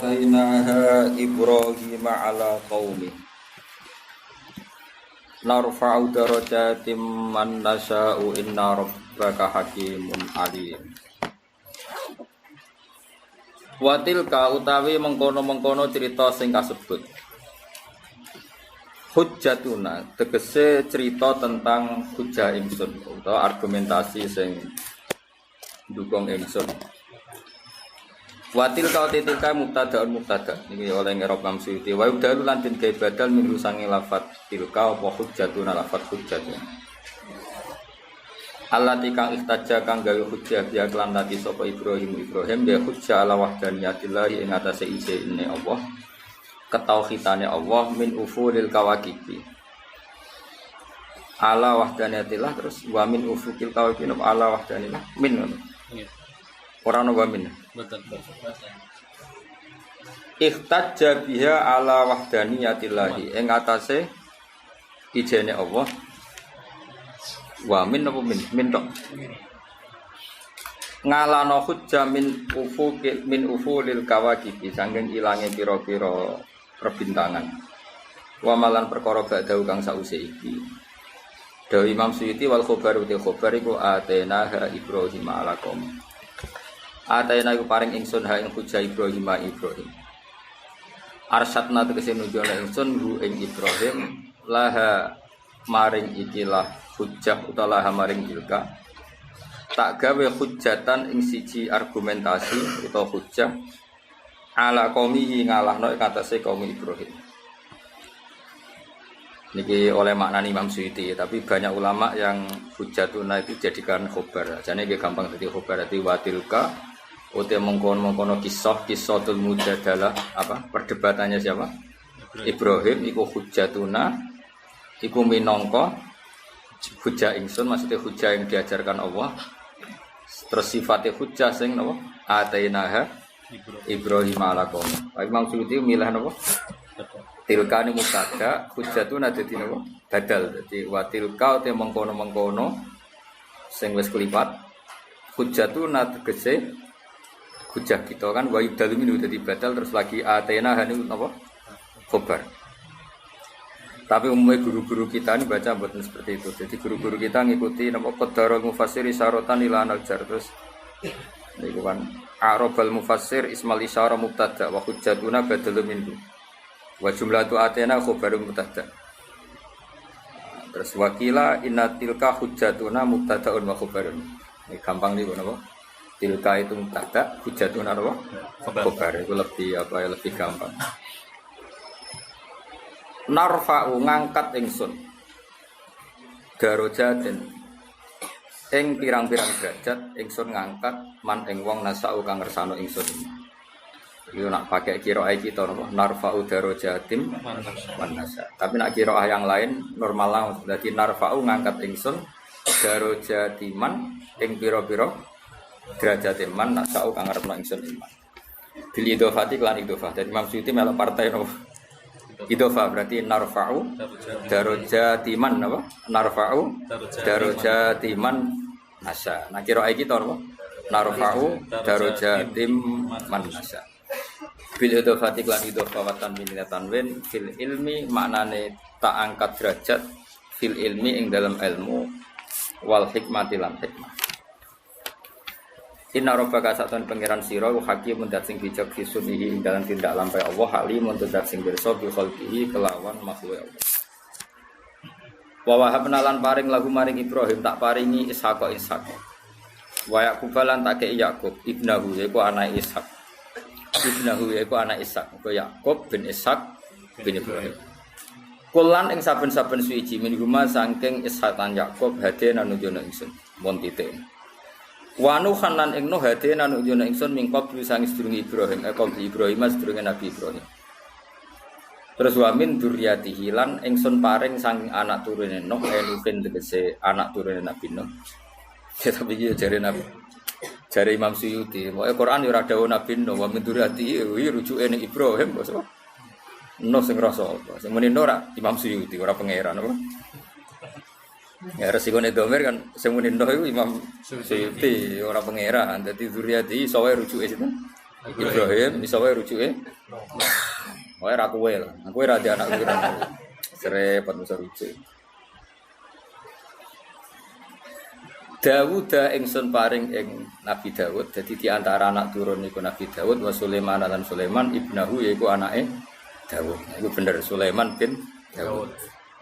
atainaha Ibrahim ala qaumi narfa'u darajatim man nasya'u inna rabbaka hakimun alim. Wa tilka utawi mengkono-mengkono cerita sing kasebut hujjatuna tegese cerita tentang hujjah ingsun utawa argumentasi sing ndukung ingsun. Watil kau titika mubtadaun mubtada niki oleh ngerop Imam Suyuti wa udalu lan den gawe badal minggu sange lafat tilka apa hujjatuna lafat hujjatun allati kang ihtajja kang gawe hujjah dia kelan nati sapa Ibrahim dia hujjah ala wahdaniyatillah ing atase isine Allah ketauhidane Allah min ufulil kawakibi ala wahdaniyatillah terus wa min ufukil kawakibi ala wahdanillah min orang wa min betul. Ihtajja biha ala wahdaniyatillahi ing atase ijene Allah. Wa min apa min tok. Ngalano hujjah min ufulil kawakibi sanging ilange pira-pira perbintangan. Wa malan perkara badhe kang sause iki. Dawu Imam Suyuti wal khobaru te khobar iku atena Ibrahim ala qaum. Atayna iku paring ingsun ha ing hujjah Ibrahim. Arsyadna tegese nunjukna ingsun hu ing Ibrahim laha maring ikilah hujjah utawa laha maring ilka. Tak gawe hujjatan ing siji argumentasi utawa hujjah ala qaumi ngalahno ing atase kaum Ibrahim. Niki oleh maknani Imam Suyuti, tapi banyak ulama yang hujjatuna itu jadikan khobar. Jane nggih gampang dadi khobar dadi watilka uti mengkono kisah-kisatul mujadalah apa perdebatannya siapa? Ibrahim iku hujjatuna iku minangka hujjah ingsun maksudnya hujjah yang diajarkan Allah. Terus sifatnya hujjah sing napa? Atainaha Ibrahim ala qaum. Imam Suyuti milih napa? Tilka ni mubtada hujjatuna dadi napa? Badal. Dadi wa tilka uti mengkono-mengkono sing wis klipat hujjatuna tegese hujjah kita kan wa yubdalu min dadi badal terus lagi atena hanu napa khobar. Tapi umumnya guru-guru kita ini baca mboten seperti itu. Jadi guru-guru kita ngikuti napa qadarul mufassir isyaratan ila al-jar terus niku kan arabal mufassir ismal isyarah mubtada wa hujjatuna badalun minhu. Wa jumlatu atena khobarun mubtada. Terus wakila inna tilka hujjatuna mubtadaun wa khobarun. Ini gampang niku napa? Tilka itu mubtada, hujjatun apa? Khobar itu lebih apa ya lebih gampang. Narfa'u ngangkat ingsun darajatin ing pirang-pirang derajat ingsun ngangkat man ing wong nasau kang ngersano ingsun. Iki nak pakai qiraah kita napa? Narfa'u darajatim man nasa. Tapi nak qiraah yang lain normal langsung dadi narfa'u ngangkat ingsun darajatiman ing pira-pira derajat iman nak tau kang ngarepno ingsun iman. Bil idhofati lan idhofah. Dadi Imam Suyuti melok partai no. Idhofah berarti narfa'u darajatiman apa? Narfa'u darajatiman nasa. Nah kira iki to apa? Narfa'u darajatiman nasa. Bil idhofati lan idhofah watan minatan wen fil ilmi maknane tak angkat derajat fil ilmi ing dalam ilmu wal hikmati lan hikmah. Inna rabbaka satan pangeran sira hakimun dat sing bijak fisunihi ing dalam tindak lampah Allah halimun dat sing pirsa bi khalqihi kelawan makhluk Allah. Wa wahabna lan paring lagu maring Ibrahim tak paringi Ishaq. Wa Yaqub lan tak kei Yaqub ibnahu yaiku anak Ishaq. Ibnahu yaiku anak Ishaq. Ku Yaqub bin Ishaq bin Ibrahim. Kulan ing saben-saben suci min huma saking Ishaq lan Yaqub hadena nujono ingsun mon titik. Wa nuhan lan ing nuh hadena nujono ingsun mingkop sang sedurunge Ibrahim Ibrahim sedurunge Nabi Ibrahim. Terus wa min dzurriyyatihi lan ingsun paring sang anak turune Nuh Nuhin tegese anak turune Nabi Nuh. Ya tapi iki jare Nabi. Jare Imam Suyuti, pokoke Quran yo ora dawuh Nabi Nuh wa min dzurriyyatihi rujuke ning Ibrahim kok. Nuh sing rasa apa? Sing muni Nuh ora Imam Suyuti ora pangeran apa? Ya resikone domir kan sing muni Nuh iku Imam Suyuti ora pangeran. Dadi dzurriyyati sawe rujuke sinten? Ibrahim iso wae rujuke. Wae ra kowe lah. Aku ora di anak kuwi. Serepet mesti rujuk. Dawud ingsun paring ing Nabi Dawud. Jadi di antara anak turun niku Nabi Dawud wa Sulaiman lan Sulaiman ibnahu yaiku anake Dawud. Iku bener Sulaiman bin Dawud.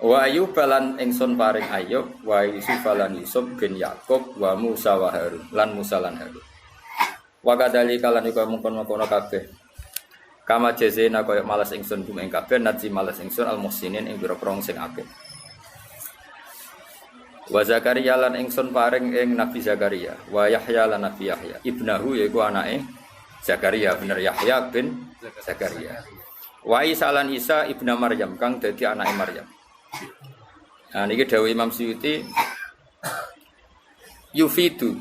Wa Ayyub lan ingsun paring Ayyub wa Yusuf lan Yusuf bin Yakub wa Musa wa Harun lan Musa lan Harun. Wa kadzalika lan iku mungkon-mungkon kabeh. Kama jazena kaya malas ingsun kum ing kabeh naji malas ingsun al muhsinin ing pira-pira sing apik. Wa Zakaria lan ingsun paring ing Nabi Zakaria, wa Yahya lan Nabi Yahya. Ibnahu yaiku anake Zakaria, bener Yahya bin Zakaria. Wa Isa lan Isa ibna Maryam kang dadi anake Maryam. Nah niki dawuh Imam Suyuti yufidu.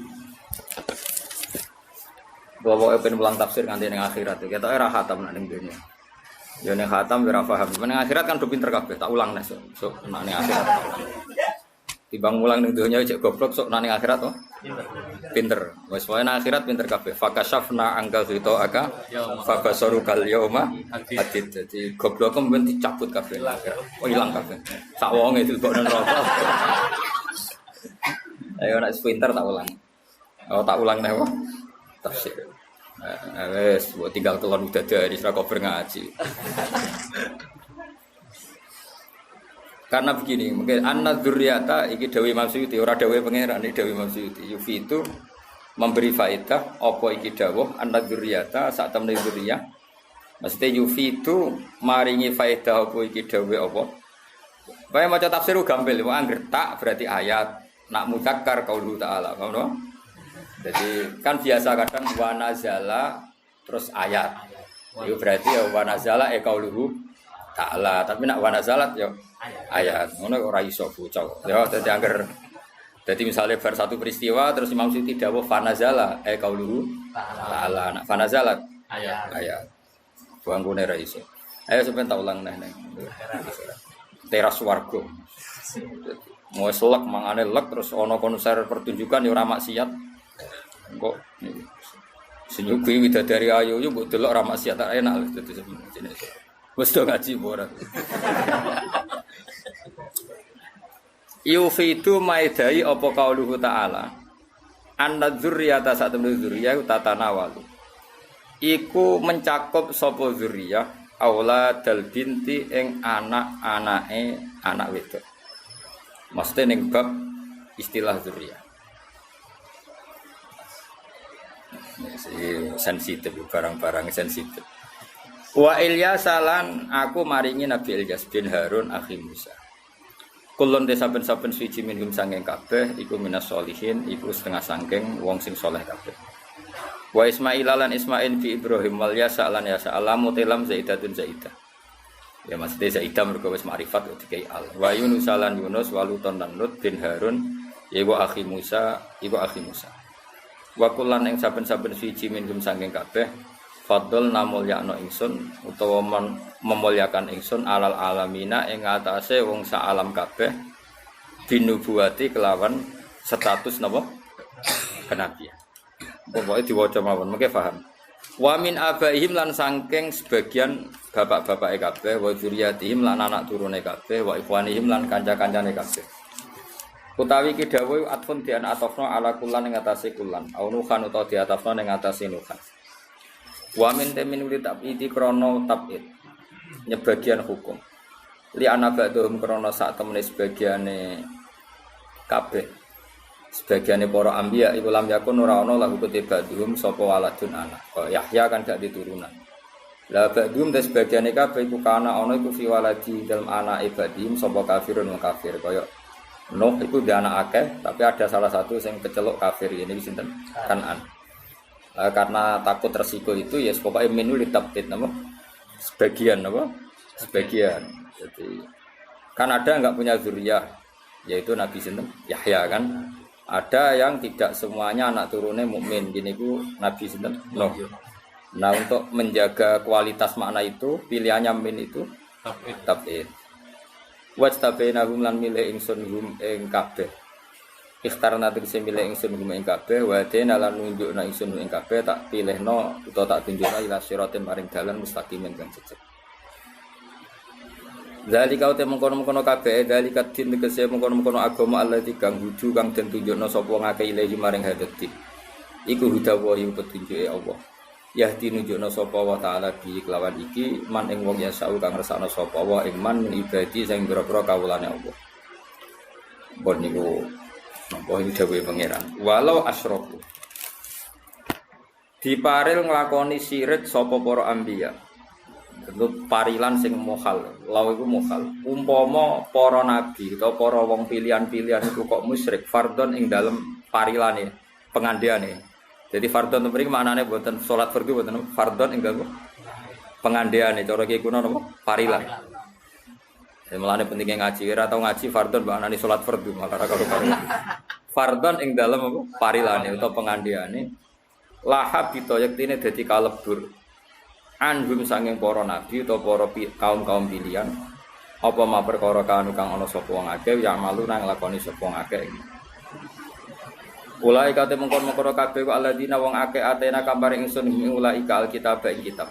Bawa pengen ulang tafsir nganti ning akhirat. Kita ora khatam ning dunya. Ya ning khatam ora paham. Ning akhirat kan do pinter kabeh, tak ulang nek sok ning akhirat. Timbang mulang ning dunya cek goblok sok nang akhirat to. Pinter. Wis wae nang akhirat pinter kabeh. Fakashafna angkal fito aka fabasaru kal yauma hadid. Dadi goblok men dicabut kabeh nang akhirat. Oh ilang kabeh. Sak wonge dilebokno neraka. Ayo nek pinter tak ulang. Oh tak ulang nek tafsir. Wes buat tinggal kelon udah dari sira cover ngaji. Karena begini, mungkin an-nadzuriyata iki dawuh Imam Suyuti, ora dawuh pangeran iki dawuh Imam Suyuti. Yufi itu memberi faedah apa iki dawuh an-nadzuriyata sak temne dzuriyah. Maksudnya yufi itu maringi faedah apa iki dawuh apa? Bae maca tafsir gampil, wong anggere tak berarti ayat, nak muzakkar qaulu ta'ala, paham no? Jadi kan biasa kadang wa nazala terus ayat. Itu berarti ya wa nazala qauluhu ta'ala, tapi nak wa nazalat ya ayat. Ngono ora iso bocah. Ya dadi angger dadi misale bar satu peristiwa terus Imam Suyuti dawuh fa nazala qauluhu ta'ala. Nak fa nazalat ayat. Buangkune ra iso. Ayo sampeyan tak ulang neh. Teras swarga. Mau selek mangane lek terus ana konser pertunjukan ya ora maksiat. Kok senyuki widadari ayu yo mbok delok ra maksiat tak enak dadi jenis. Wis do ngaji ora. Yufidu maidai apa qauluhu ta'ala. An-nadzurriyata satemene dzurriyah tatanawalu. Iku mencakup sapa dzurriyah auladal binti ing anak-anake anak wedok. Maksudnya ning bab istilah dzurriyah. Sensitif barang-barang sensitif. Wa Ilyas lan aku maringi Nabi Ilyas bin Harun akhi Musa. Kulon de saben-saben suci minhum sanging kabeh iku minas sholihin iku setengah sangking wong sing saleh kabeh. Wa Ismail lan Ismail bi Ibrahim wal Yasa lan Yasa alamu telam zaidatun zaidah. Ya maksudnya zaidah mergo wis makrifat dikai al. Wa Yunus lan Yunus waluton lan Lut bin Harun iku akhi Musa iku akhi Musa. Wa kullan ing saben-saben suci minhum sanging kabeh fadl namulyakno ingsun utawa memulyakan ingsun alal alamina ing atase wong sak alam kabeh binubuwati kelawan status napa kenabian. Pokoke diwaca mawon mengke paham. Wa min abaihim lan sangking sebagian bapak-bapake kabeh wa dzurriyyatihim lan anak turune kabeh wa ikhwanihim lan kanca-kancane kabeh. Utawi ki dawuh atfun dian atafna ala kullan ing atase kullan au nuhan utawa di atafna ning atase nuhan. Wa min tamin uli tabidi krana tabid nyebagian hukum. Li ana ba'dhum krana sak temene sebagiane kabeh. Sebagiane para anbiya iku lam yakun ora ana lahu kutibadhum sapa waladun anak. Kok Yahya kan gak diturunan. Lah ba'dhum te sebagiane kabeh iku kana ana iku fi waladi dalem anake badhim sapa kafirun kafir kaya Nuh itu dia anak akeh, tapi ada salah satu yang kecelok kafir ini sinten Kanan. Karena takut resiko itu ya pokoknya minul ditabtid nama sebagian apa? Sebagian. Jadi kan ada enggak punya zuriyah yaitu Nabi sinten Yahya kan. Ada yang tidak semuanya anak turunnya mukmin. Gini ku Nabi sinten Nuh. Nah, untuk menjaga kualitas makna itu, pilihannya min itu tabtid. Wajtabainahum lan milih ingsun hum ing kabeh Ikhtarna tegese milih ingsun hum ing kabeh wa dene lan nunjukna ingsun ing kabeh tak pilihno utawa tak tunjukna ila siratin maring dalan mustaqimin kang cecek. Zalika uta mengkono-mengkono kabeh zalika din tegese mengkono-mengkono agama Allah kang huju kang den tunjukna sapa ngakeh ilahi maring hadati. Iku hudawa ing petunjuke Allah. Yahdi nunjukna sapa wa taala bi kelawan iki man ing wong yasau kang ngersakno sapa wa ing man min ibadi sing pira-pira kawulane Allah. Bon niku napa iki dawuhe pangeran. Walau asyraku. Diparil nglakoni syirik sapa para anbiya. Tentu parilan sing mohal, law iku mohal. Umpama para nabi utawa para wong pilihan-pilihan iku kok musyrik fardhon ing dalem parilane, pengandiane. Jadi fardhon mriki maknane mboten salat fardu mboten fardhon ing dalem pengandiane cara iki kuno napa? Parilan. Ya mulane pentingnya ngaji, ora tau ngaji fardhon maknane salat fardu, malah ora karo parilan. Fardhon ing dalem apa? Parilane utawa pengandiane. Lahab ditoyektine dadi kalebur. Anhum sanging para nabi utawa para kaum-kaum pilihan apa ma perkara kang ana sapa wong akeh ya malu nang lakoni sapa wong akeh ulai kate mengkon-mengkon kabeh kok alladzina wong akeh atena kabar ingsun ulai ka alkitab ing kitab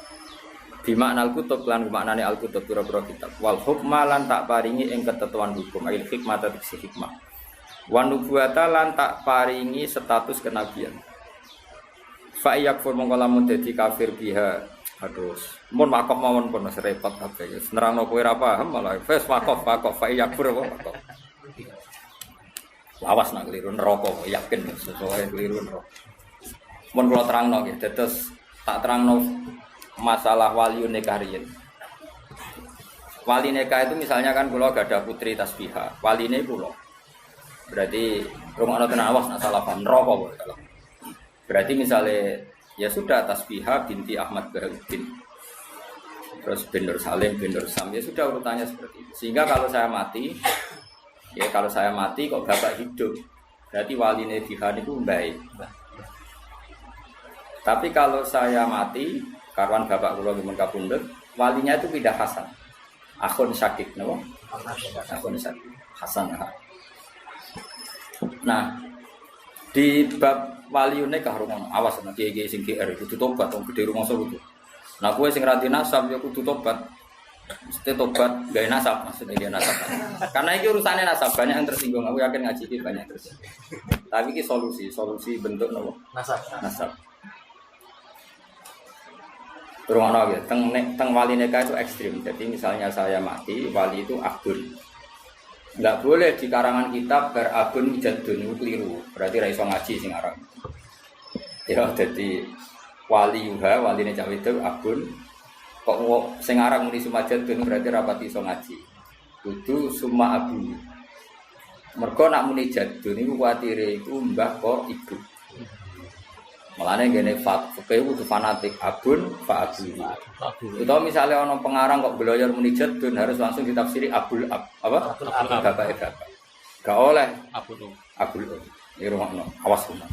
di makna al-kutub lan maknane al-kutub pira-pira kitab wal hukma lan tak paringi ing ketentuan hukum il hikmah tegese hikmah wan nubuwata lan tak paringi status kenabian fa yakfur mongko lamun dadi kafir biha. Aduh, mun wakaf mawon pun repot kabeh. Nerangno kowe ora paham malah wis wakaf fa yakfur apa. Lawas nak keliru neraka yakin sesuai keliru neraka. Mun kula terangno nggih, dados tak terangno masalah wali nikah riyen. Wali nikah itu misalnya kan kula gadah putri tasbihah, waline kula. Berarti rumakno tenan awas nak salah paham neraka kok. Berarti misalnya ya sudah Tasbihah binti Ahmad Baharudin terus bin Nur Salim bin Nur Sam ya sudah urutannya seperti itu sehingga kalau saya mati kok bapak hidup berarti waline Dihan itu baik tapi kalau saya mati karwan bapak kula men kapundhut walinya itu pindah Hasan akhun Syakik napa akhun Syakik Hasan nah di bab waliune kahruman awas ana kiye-kiye sing GR kudu tobat wong gedhe rumangsa kudu. Nah kowe sing ra dinasab ya kudu tobat. Mesti tobat gawe nasab maksudnya dia nasab. Karena iki urusane nasab banyak yang tersinggung. Aku yakin ngaji iki banyak tersinggung. Tapi iki solusi bentuk nopo? Nasab. Rumono ya teng wali nikah itu ekstrim. Jadi misalnya saya mati, wali itu akun. Enggak boleh di karangan kitab berabun jadun itu keliru. Berarti ra iso ngaji sing aran. Ya dadi wali waline cah wedok abun kok sing aran muni sumajadun berarti ra pati iso ngaji. Kudu summa abu. Mergo nak muni jadun iku kuwatire iku mbah kok ibu. Malane ngene fakih kudu fanatik abun fa abu. Utawa misale ana pengarang kok beloyor muni jadun harus langsung ditafsiri abul apa? Bapak. Gak oleh abul. Ini rumahno, awas rumah.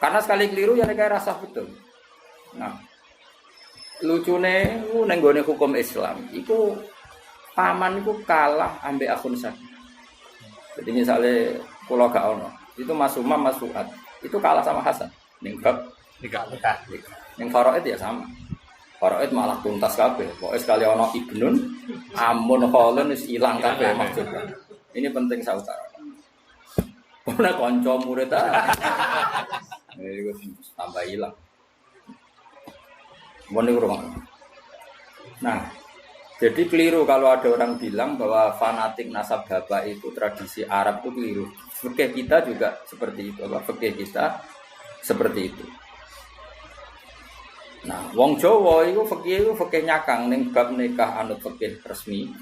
Karena sekali keliru ya nek rasa betul. Nah, lucune ning nggone hukum Islam iku paman iku kalah ambek akun sakit. Jadi misalnya kula gak ono, itu Mas Umam Mas Fuad itu kalah sama Hasan ning bab nikah. Ning faraid ya sama. Faraid malah tuntas kabeh. Pokoke sekali ono ibnun amun kholun wis ilang kabeh maksudnya. Ini penting sautara. Ora kanca murid ta. Ini tambah hilang. Nah, jadi keliru kalau ada orang bilang bahwa fanatik nasab bapak itu tradisi Arab itu keliru. Fikih kita juga seperti itu. Fikih kita seperti itu. Nah, wong Jawa itu fikih nyakang ning bab nikah anut fikih resmi.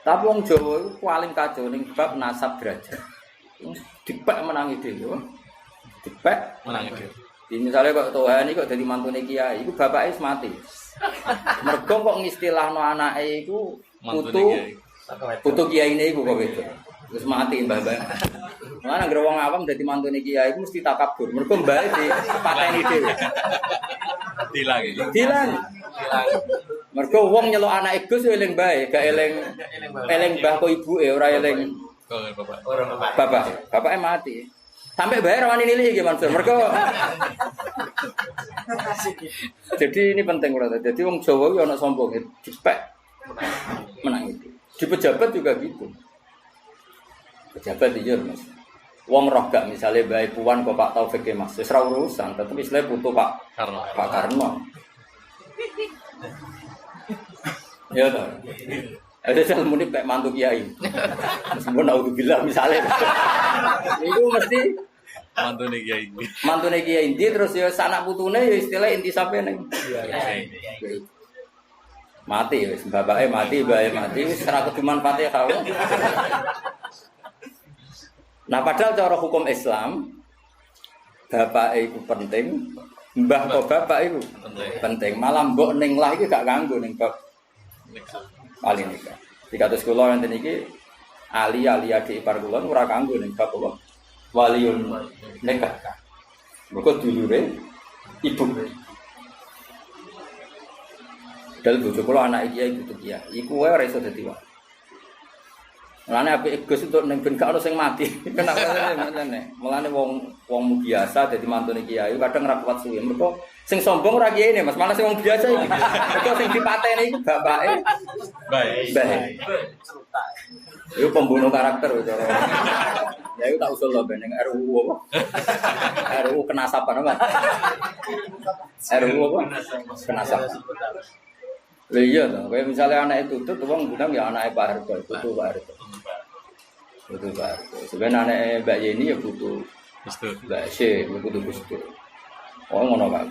Tapi wong Jawa itu paling kacau ning bab nasab derajat. Dipek menangi dhewe. Dipek menangi dhewe. Misalnya kok Tuhan ini kok jadi mantune kiai, itu bapaknya wis mati. Mergo kok ngistilahno anake iku putu kiai ini iku kok itu. Wis mati mbah-mbah. Mana anggere wong awam dadi mantune kiai iku mesti takabur. Mergo mbae dipateni dhewe. Dilang. Mergo wong nyeluk anake Gus eling bae, gak eling mbah kok ibuke ora eling Bapaknya mati. Sampai bayar wani nilai iki Mansur. Mergo jadi ini penting ora. Jadi wong Jawa iki ana sombong, dipek menang itu. Di pejabat juga gitu. Pejabat iya Mas. Wong roh gak misalnya bae Puan kok Pak Taufik Mas, wis ora urusan, tetep istilahnya butuh Pak Karno. Ya toh. Ada sel muni pek mantu kiai. Meskipun naudzubillah misalnya. Itu mesti mantune kiai. Mantune kiai inti terus ya sanak putune ya istilah intisape ning. Mati wis bapake mati, mbake mati wis ora kudu manfaate karo. Nah padahal cara hukum Islam bapak itu penting, mbah kok bapak itu penting. Malah mbok ning lah iki gak ganggu ning bab paling nikah. Dikatus kula enten iki ali adik ipar kula ora kanggo ning bab apa? Waliun nikah. Mergo dulure ibu. Dal bojo kula anak iki iku kiai. Iku wae ora iso dadi wali. Mulane apik Gus untuk ning ben gak ono sing mati. Kenapa ngene? Mulane wong biasa dadi mantune kiai kadang ora kuat suwe. Mergo sing sombong ora kiai Mas, malah sing wong biasa iki. Mergo sing dipateni iku bapake. Baik. Iku pembunuh karakter cara. Ya iku tak usul lho ben ning RUU apa? RUU kenasapan apa? RUU apa? Kenasapan. Lha iya to, kaya misale anake tutut wong bilang ya anake Pak Harto, butuh Pak Harto. Butuh Pak Harto. Sebenarnya anake Mbak Yeni ya butuh Gustu. Mbak Syekh butuh Gustu. Oh ngono kan.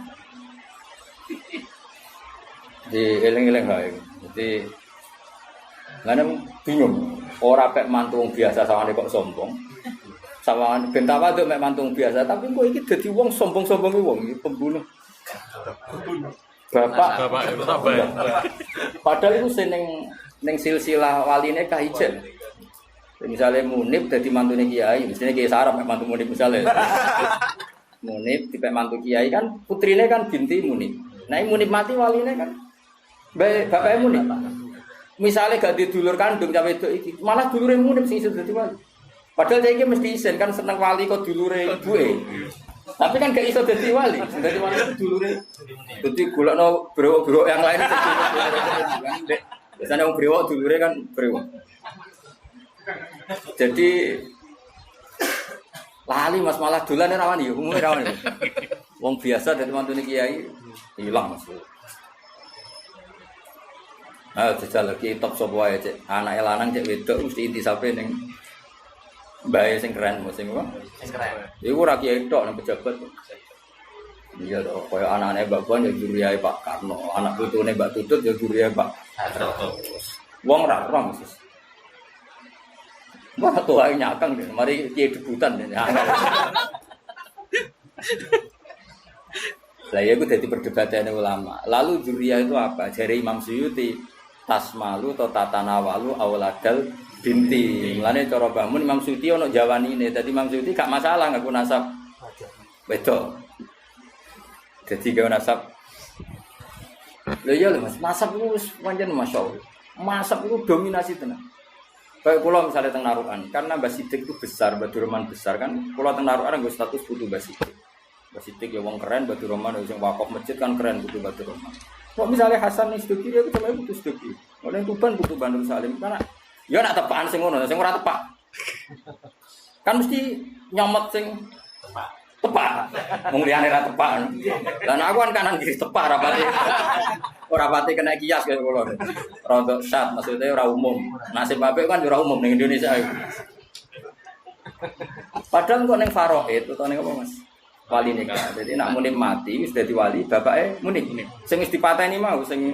Di eling-eling kae. Jadi ngene bingung. Ora pek mantu wong biasa sawane kok sombong. Sawane ben tawa mek mantu biasa, tapi kok iki dadi wong sombong-sombonge wong iki pembunuh. Bapak padahal itu seneng silsilah waline kahijen. Misalnya Munib dadi mantune kiai, mestine Kiai Sarap mek mantu Munib misale. Munib dipek mantu kiai kan putrine kan binti Munib. Nah, Munib mati waline kan bapake Munib. Misale gak didulur kandung cawe wedok iki, malah dulure Munib sing iso dadi wali. Padahal saiki mesti isen kan seneng wali kok dulure ibuke. Tapi kan gak iso dadi wali. Dadi wali itu dulure. Dadi golekno brewok-brewok yang lain itu. Biasanya wong brewok dulure kan brewok. Jadi lali Mas malah dolane rawani ya, umume rawani. Wong biasa dadi mantune kiai ilang Mas. Jajal lagi top sapa wae cek. Anake lanang cek wedok mesti intisape ning mbae sing keren sing apa? Sing keren. Iku ora kiai tok nang pejabat. Iya to, koyo anake Mbak Puan ya juriyae Pak Karno, anak putune Mbak Tutut ya juriyae Pak Harto. Wong ora ora mesti. Wah tuae nyakang deh, mari kiai debutan deh. Lah ya iku dadi perdebatan ulama. Lalu juriyah itu apa? Jare Imam Suyuti, tasmalu atau tatanawalu auladal binti. Mulane cara bangun Imam Suyuti ono jawanine. Dadi Imam Suyuti gak masalah ngaku nasab wedok. Dadi gawe nasab. Lha iya lho Mas, nasab itu wis pancen masyaallah. Nasab itu dominasi tenan. Kayak kula misalnya teng Narukan, karena Mbah Sidik itu besar, Badur Rahman besar kan. Kula teng Narukan nggo status putu Mbah Sidik. Mbah Sidik ya wong keren, Badur Rahman sing wakaf masjid kan keren putu Badur Rahman. Kok misalnya Hasan Isduki dia cuma putu Isduki. Oleh Tuban putu Bandung Salim karena ya nak tepaan sing ngono, sing ora tepak. Kan mesti nyomot sing tepak. Wong liyane ra tepak. Lah aku kan kanan kiri tepak ora pati. Ora pati kena kias kaya kula. Rodok syat maksudnya ora umum. Nasib apik kan ora umum ning Indonesia iki. Padahal kok ning faraid utawa ning apa Mas? Wali nikah. Jadi nak Munib mati wis dadi wali, bapake Munib. Sing wis dipateni mau sing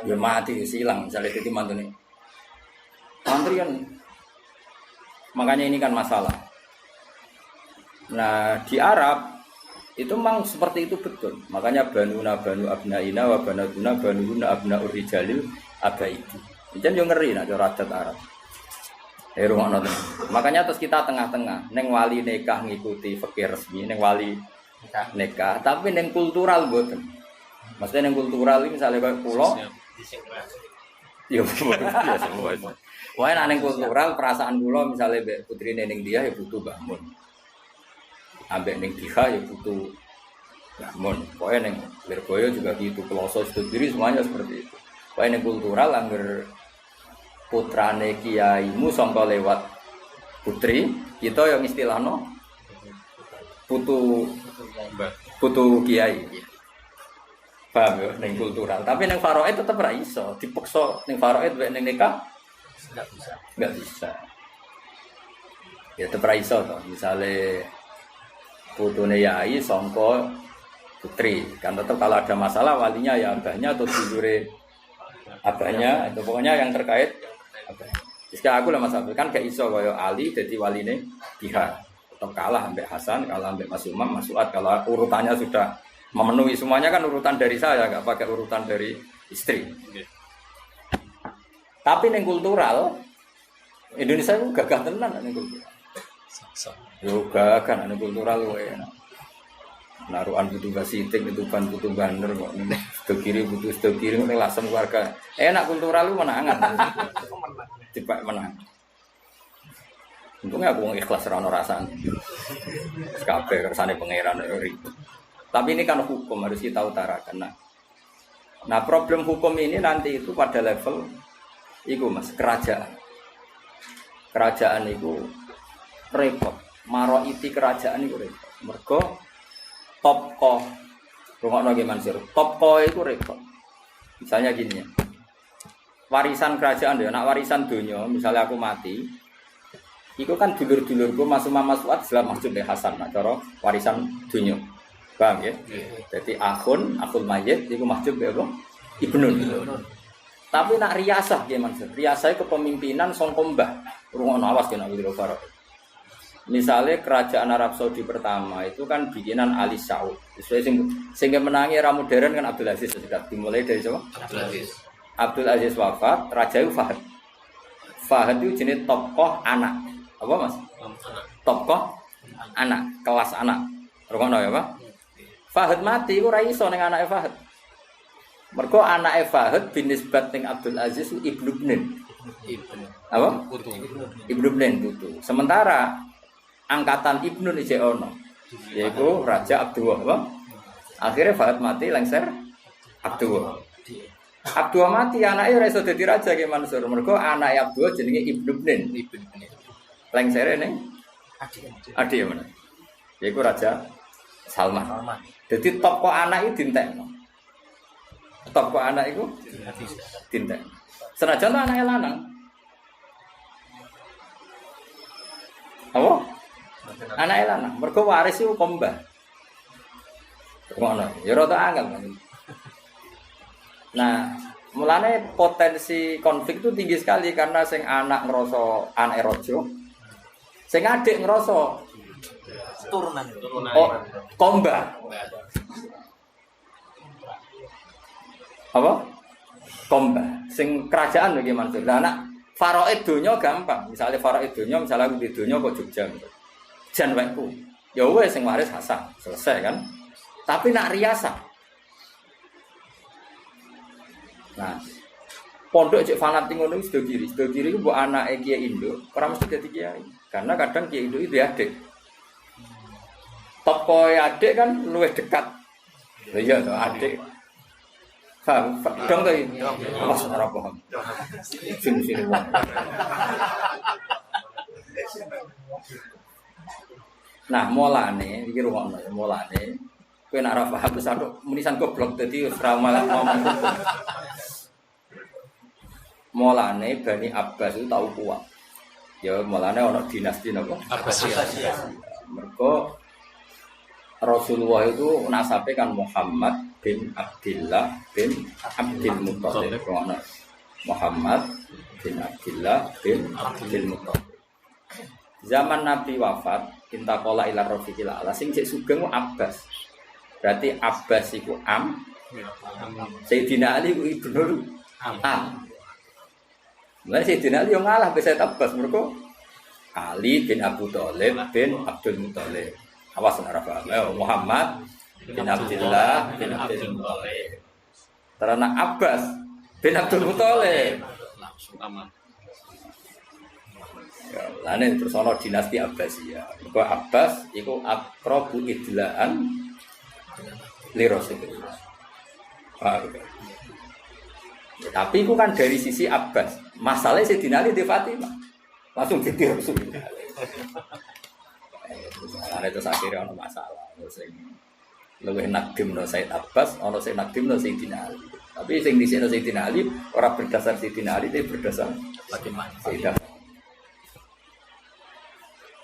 ya mati silang misalnya dadi mantune. Mantri kan makanya ini kan masalah. Nah di Arab itu memang seperti itu betul. Makanya banuna banu abnaina wa banatuna banuna abna urrijalil abaidi. Jan yo ngeri nek cara adat Arab. Makanya terus kita tengah-tengah. Neng wali nikah ngikuti fikih resmi, neng wali nikah. Tapi neng kultural mboten. Maksudnya neng kultural ini misalnya kayak pulau. Ya semua. Wah, ning kultural perasaan kula misale mbek putrine ning dia ya butuh bangun. Ambek ning dia ya butuh bangun. Pokoke ning Lirboyo juga gitu, Peloso Sediri semuanya seperti itu. Pokoke ning kultural angger putrane kiaimu sangka lewat putri, kita yang istilahno putu kiai. Paham ya ning kultural. Tapi ning faraid tetep ra iso, dipaksa ning faraid mek ning nikah enggak bisa. Ya tetep ra iso to. Misale putune yai sangka putri, kan tetap kalau ada masalah walinya ya abahnya atau dulure abahnya, itu pokoknya yang terkait abahnya. Jika aku lah Mas Abdul kan gak iso kaya Ali jadi waline Biha. Tetap kalah ambek Hasan, kalah ambek Mas Umam, Mas Suad kalau urutannya sudah memenuhi semuanya kan urutan dari saya, enggak pakai urutan dari istri. Tapi ning kultural Indonesia itu gagah tenan ning kultural. Yo gagah ning kultural wae. Naruhan butuh basitik, itu ban butuh banner kok. Sebelah kiri butuh sebelah kiri ning lasem keluarga. Enak kultural lu menangan. Cepat menang. Untungnya aku ikhlas ora ono rasane. Kabeh kersane pangeran ribet. Tapi ini kan hukum harus kita utarakan. Nah, problem hukum ini nanti itu pada level itu Mas, kerajaan. Kerajaan itu repot. Maroiti kerajaan itu repot. Mergo topko, rungokno nggih Mansur. Topko itu repot. Misalnya gini ya. Warisan kerajaan ya, nak warisan dunia, misalnya aku mati, itu kan dulur-dulurku Mas Umam Mas Fuad jelas maksud dari Hasan, nak cara warisan dunia. Paham ya? Jadi akun mayit itu maksud dari apa? Ibnun. Tapi nak riasah ya Mansur. Riasah kepemimpinan songkombah. Rungokno awas kena Abdul Farah. Misalnya kerajaan Arab Saudi pertama itu kan bikinan Ali Saud. Sehingga menangi era modern kan Abdul Aziz sudah dimulai dari siapa? Abdul Aziz wafat, Raja itu Fahad. Fahad itu jenis tokoh anak. Apa Mas? Tokoh anak, kelas anak. Rokono ya Pak? Fahad mati itu ra iso ning anake Fahad. Mergo anake Fahad binisbat ning Abdul Aziz itu Ibnu Bnin. Apa? Ibnu Bnin putu. Sementara angkatan Ibnu iki ono. Yaitu Raja Abdullah, apa? Akhirnya Fahad mati lengser Abdullah. Abdullah mati anaknya ora iso dadi raja ki Mansur. Mergo anake Abdullah jenenge Ibnu Bnin. Lengsere ning Adi ya mana? Yaiku Raja Salman. Jadi tokoh anak itu dintekno. Tokoh anak itu dintek. Senajan anake lanang. Apa? Anake lanang. Mergo waris iku kombah. Ngono. Ya rada angel. Nah, mulane potensi konflik itu tinggi sekali karena sing anak ngerasa anak rojo, sing adik ngerasa turunan. Oh, komba. Apa? Komba. Sing kerajaan lho gimana tuh? Lah anak faraid donya gampang. Misalnya faraid donya, misalnya aku di donya kok Jogja. Jan waeku. Ya wes sing waris Hasan, selesai kan? Tapi nak riasah. Nah, pondok cek fanatik ngono iki sedo kiri ku mbok anake Kiai Indo, ora mesti dadi kiai. Karena kadang Kiai Indo itu adik. Tokoh adik kan luwih dekat. Lha iya to adik. Paham, dong to iki. Awas ora paham. Sini. Nah, mulane iki rungokno ya, mulane kowe nek ora paham terus aku menisan goblok dadi ora malah ngomong. Mulane Bani Abbas itu tahu kuat. Ya mulane ana dinasti napa? Abbasiyah. Mergo Rasulullah itu nasabe kan Muhammad bin Abdullah bin Abdul Muthalib. Muhammad bin Abdullah bin Abdul Muthalib. Zaman Nabi wafat, intakola ila rafiqil ala sing cek sugeng Abbas. Berarti Abbas iku Sayyidina Ali iku ibnu Am. Mulai Sayyidina Ali yang ngalah bisa Abbas mereka Ali bin Abu Thalib bin Abdul Muthalib. Awas ora paham. Muhammad bin Abdullah bin Abdul Muthalib. Karena Abbas bin Abdul Muthalib langsung aman. Ya, lane terus ana dinasti Abbasiyah. Kok Abbas iku aqrabu idlaan li Rasulullah. Ya, tapi itu kan dari sisi Abbas. Masalahnya Sayyidina Ali di Fatimah. Langsung jadi Rasulullah. Itu akhirnya ada masalah. Lebih nakdim no Sayyid Abbas, ono Sayyid nakdim no Sayyidina Ali. Tapi yang di sini Sayyidina Ali orang berdasar Sayyidina Ali, tapi berdasar Fatimah.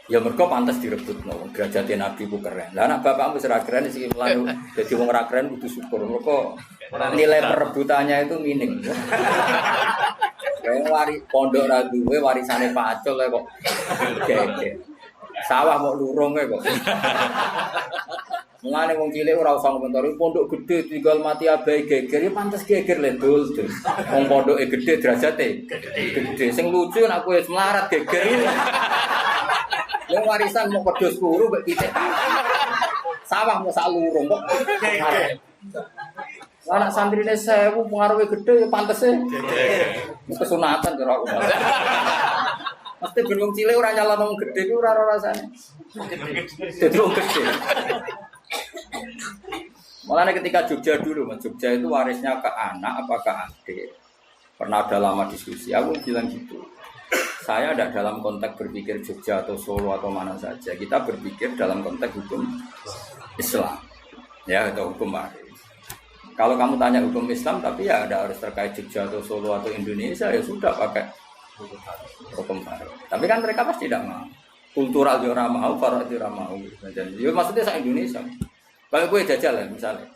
Ya mereka pantas direbut no. Derajatnya Nabi ku keren. Lah anak bapakmu serah keren sih mulai jadi wong ora keren kudu syukur. Mereka nilai perebutannya itu minim. Kayak pondok ra duwe warisane Pak Acul kok. Gede. Sawah mau lurung kok. Mulane wong cilik ora usah komentar pondok gede tinggal mati abai geger ya pantes geger le dul. Wong pondoke gede derajate gede. Sing lucu nek kowe melarat geger. Wong warisan mau pedhos guru mbek pitik. Sawah mau sak lurung kok. Anak santrine 1000 pengaruhe gede ya pantese. Kesunatan karo aku. Mesti ben wong cilik ora nyalon wong gedhe ku ora rasane. Dadi wong gedhe. Mulane ketika Jogja dulu, Jogja itu warisnya ke anak apa ke adik. Pernah ada lama diskusi, aku bilang gitu. Saya tidak dalam konteks berpikir Jogja atau Solo atau mana saja. Kita berpikir dalam konteks hukum Islam, ya atau hukum waris. Kalau kamu tanya hukum Islam, tapi ya ada harus terkait Jogja atau Solo atau Indonesia, ya sudah pakai hukum waris. Tapi kan mereka pasti tidak mau. Kultural dia orang mau, farad dia orang mau. Ya maksudnya saya Indonesia. Kalau gue jajal ya misalnya,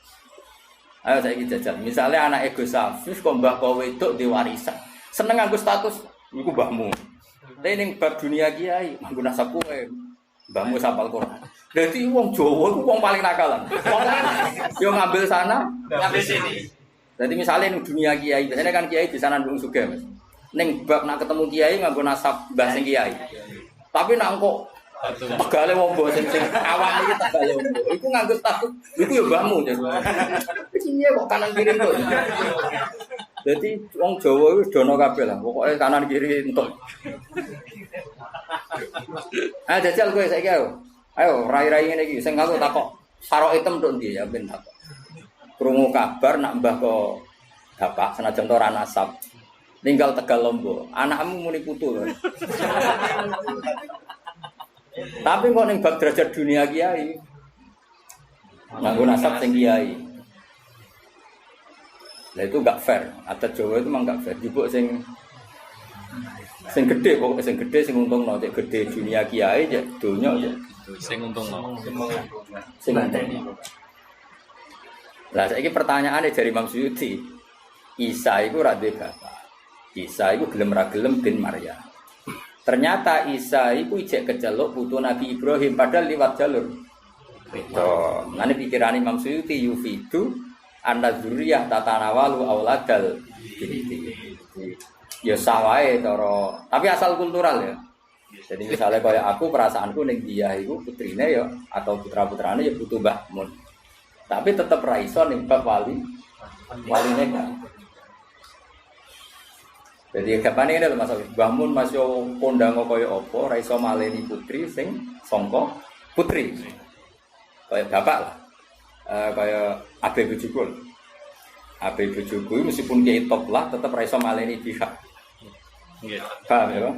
ayo saya jajal. Misalnya anak ego Safif, kok mbah kowe itu di warisan. Seneng aku status, iku mbahmu. Tapi ini bab dunia kiai, aku nasab kowe, mbahmu sapal Quran. Jadi wong Jawa itu wong paling nakalan. Yo ngambil sana, ngambil sini. Jadi misalnya di dunia kiai, biasanya kan kiai di sana belum suka mas. Neng bab nak ketemu kiai ngambil nasab mbah sing kiai. Tapi nak kok tegale wong mbok sing awam iki tegale wong. Iku nganggo status, iku ya mbahmu jadi. Iki kok kanan kiri kok. Jadi wong Jawa wis dono kabeh lah, pokoke kanan kiri entuk. Ah jajal kowe saiki ayo. Ayo rai-rai ngene iki sing aku takok sarok item tok ndi ya ben takok. Krungu kabar nak mbah kok bapak senajan ora nasab. Ninggal Tegal Lombok, anakmu muni putu lho. Tapi kok ning bab derajat dunia kiai. Nganggo nasab sing kiai. Lah itu enggak fair. Adat Jawa itu memang enggak fair. Jupuk sing gede pokoknya sing gede sing untungno, cek gede dunia kiai ya donya ya sing untungno. Sing untungno. Lah saiki pertanyaane dari Imam Suyuti. Isa iku ra duwe bapak. Isa iku gelem ra gelem bin Maryam. Ternyata Isa iku ijek keceluk putu Nabi Ibrahim padahal liwat jalur. Itu, ngene pikiran Imam Suyuti yufidu anna dzurriyyah tatanawalu auladal binti. Ya sawae cara, tapi asal kultural ya. Jadi misalnya kayak aku perasaanku ning dia iku putrine ya atau putra-putrane ya putu Mbah Mun. Tapi tetep ra iso ning bab waline kan. Jadi kapan ini adalah masalah bangun masih kondang kaya apa, raiso maleni putri sing songko putri, kayak bapak lah, kayak abe bujuku, meskipun dia top lah, tetap raiso maleni pihak. Paham ya?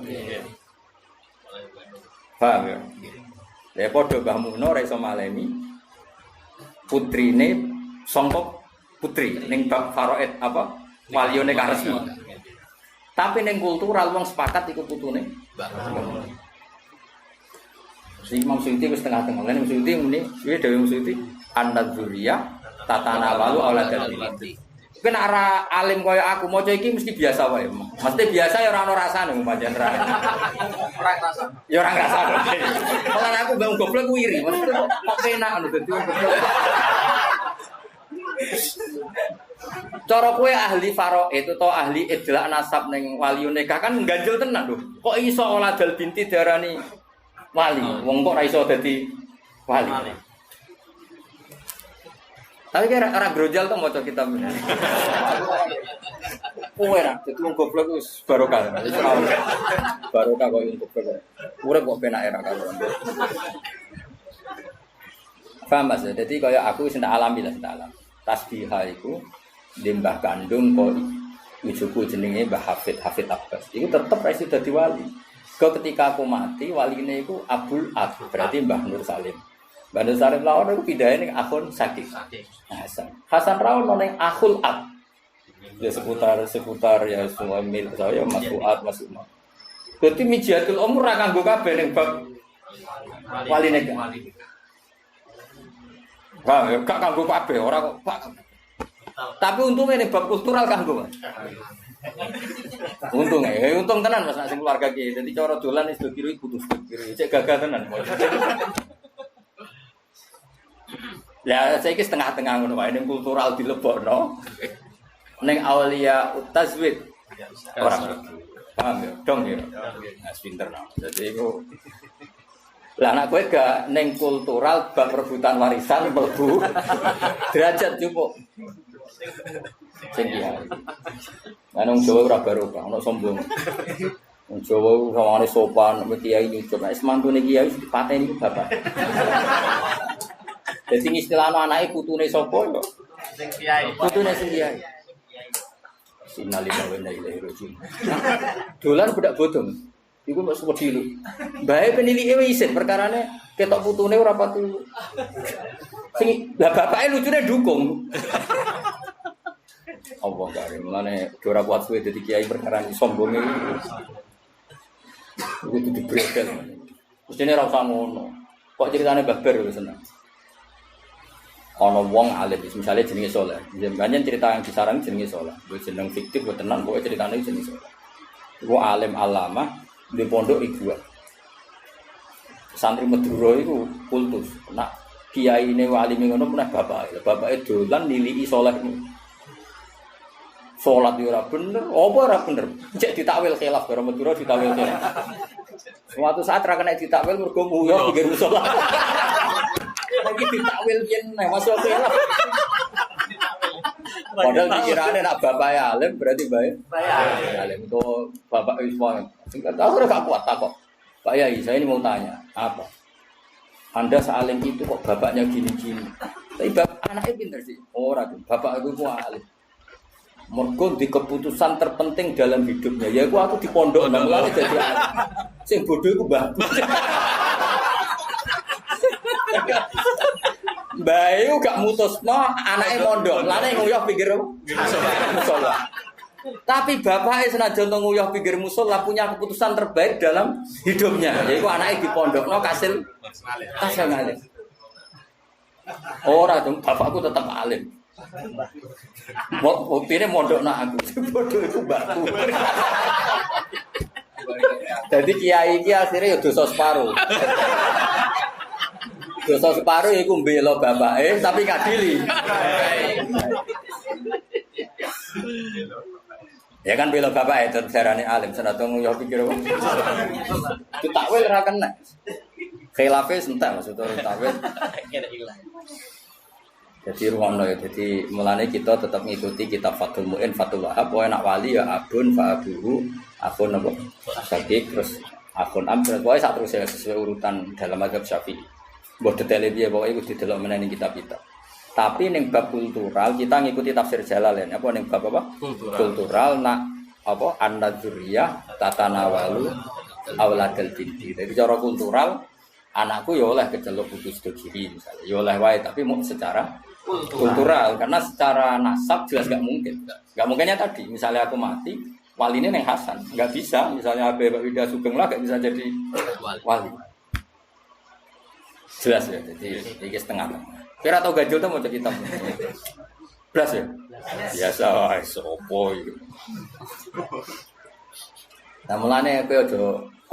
Paham ya? Ya podo bahmuno raiso maleni putri ini songko putri, neng bab faroet apa walione karesmi. Tapi neng kultural wong sepakat iku putune. Si Imam Suyuti wis tengah-tengah. Lan Imam Suyuti muni, piye dhewe Imam Suyuti? An-nadzuriyah tatanawalu auladal binti. Kan arah alim kaya aku maca iki mesti biasa wae. Mesti biasa ya ora ono rasane pancen ra. Ora rasa. Ya ora rasane. Malah aku bang goblok ku iri. Mesti kok penak ngono dadi goblok. Cara kowe ahli faraid itu atau ahli idlak nasab ning waliun nikah kan ganjel tenan lho. Kok iso auladal binti diarani wali? Wong kok ora iso dadi wali. Tapi kira ora grojal to maca kitab. Kowe nak dadi wong goblok wis barokah. Barokah kok wong goblok. Urip kok penak era karo. Paham Mas? Jadi kaya aku wis tak alami lah, tak alami. Tasbihah iku Mbah kandung kok wujuku jenenge Mbah Hafid Abbas. Iku tetep ra iso dadi wali. Kok ketika aku mati waline iku Abdul Ad, berarti Mbah Nur Salim. Mbah Nur Salim lawan iku pindahe ning Akhun Sakih. Hasan Rawon ning Akhul Ad. Ya seputar ya semua milik saya Mas Fuad, Mas Umar. Dadi mijiatul umur ra kanggo kabeh ning bab waline. Wah, gak kanggo kabeh, ora kok Pak. Tapi untungnya nih bab kultural kanggo, Mas. Untung tenan Mas nek sing keluarga ki. Dadi cara dolan wis do kiri putus kiri. Cek gagah tenan. Ya saiki setengah-tengah ngono wae ning kultural dilebokno. Ning aulia utazwid. Ora. Paham ya? Dong ya. Nah, pinter no. Dadi iku lah anak kowe gak ning kultural bab rebutan warisan mlebu derajat cukup. Sing iya. Nang Jawa ora barokah, ono sombong. Wong Jawa sawane sopan, nek kiai nyucup, nek semantune kiai dipateni ku bapak. Dadi istilahno anake putune sapa yo? Sing kiai. Putune sing kiai. Sinalillahi wa inna ilaihi raji'un. Dolan budak bodong. Iku mbok wedi lho. Bae penilike wis isin perkarane ketok putune ora pati. Sing lah bapake lucune dukung. Allah karim. Mulane ora kuat suwe dadi kiai perkara sombonge. Iku kudu dibredel. Mestine ora usah ngono. Kok ceritane babar lho seneng. Ana wong alim misale jenenge Saleh. Jenenge cerita yang disarang jenenge Saleh. Kuwi jeneng fiktif kok tenan pokoke ceritane jenenge Saleh. Iku alim alama di pondok ribuan. Santri Madura itu kultus. Nak kiai ini wali ngono punah bapak. Bapake dolan niliki saleh niku. Salat yo ora bener, apa ora bener? Cek ditakwil khilaf karo Madura ditakwil khilaf. Suatu saat ra kena ditakwil mergo nguyuh pinggir musala. Lagi ditakwil yen masuk khilaf. Padahal dikirane nak bapak alim berarti baik. Alim itu bapak Iswan. Singkat aku gak kuat takok. Pak Yai, saya ini mau tanya, apa? Anda sealim itu kok bapaknya gini-gini. Tapi anaknya pintar sih. Ora, bapak aku ku alim. Mergo di keputusan terpenting dalam hidupnya. Ya aku di pondok nang mulane dadi alim. Sing bodoh iku mbahku. Bayu gak mutusno anake mondok, lane nguyuh pinggir musala. Tapi bapake senajan to nguyuh pinggir musala punya keputusan terbaik dalam hidupnya, yaiku anake dipondokno kasil alim. Ora dong, bapakku tetap alim. Buktinya mondokno aku, bodoh iku mbakku. Jadi kiai iki akhirnya ya dosa separuh. Dosa separuh iku mbela bapake tapi ngadili. Ya kan bela bapake tetep darane alim senajan yo pikir wong. Ditakwil ora kena. Khilafe entek maksudnya takwil. Jadi ruangno ya jadi mulane kita tetap ngikuti kitab Fathul Mu'in, Fathul Wahab, pokoke nak wali ya abun fa abuhu, akun apa? Syafi'i terus akun amr, pokoke sak terus sesuai urutan dalam mazhab Syafi'i. Mbok detaile piye pokoke iku didelok meneh ning kitab-kitab. Tapi ning bab kultural kita ngikuti tafsir Jalalain. Apa ning bab apa? Kultural nak apa an-nadzuriyah tatanawalu auladul binti. Jadi cara kultural anakku ya oleh kecelok putus do kiri misalnya. Ya oleh wae tapi mau secara kultural karena secara nasab jelas enggak mungkin. Enggak mungkinnya tadi misalnya aku mati waline ning Hasan, enggak bisa misalnya Abe Pak Wida Sugeng lah enggak bisa jadi wali. Jelas ya, jadi iki setengah. Kira tau gajul tuh mau cerita. Blas ya? Biasa wae sopo iki. Nah mulane kowe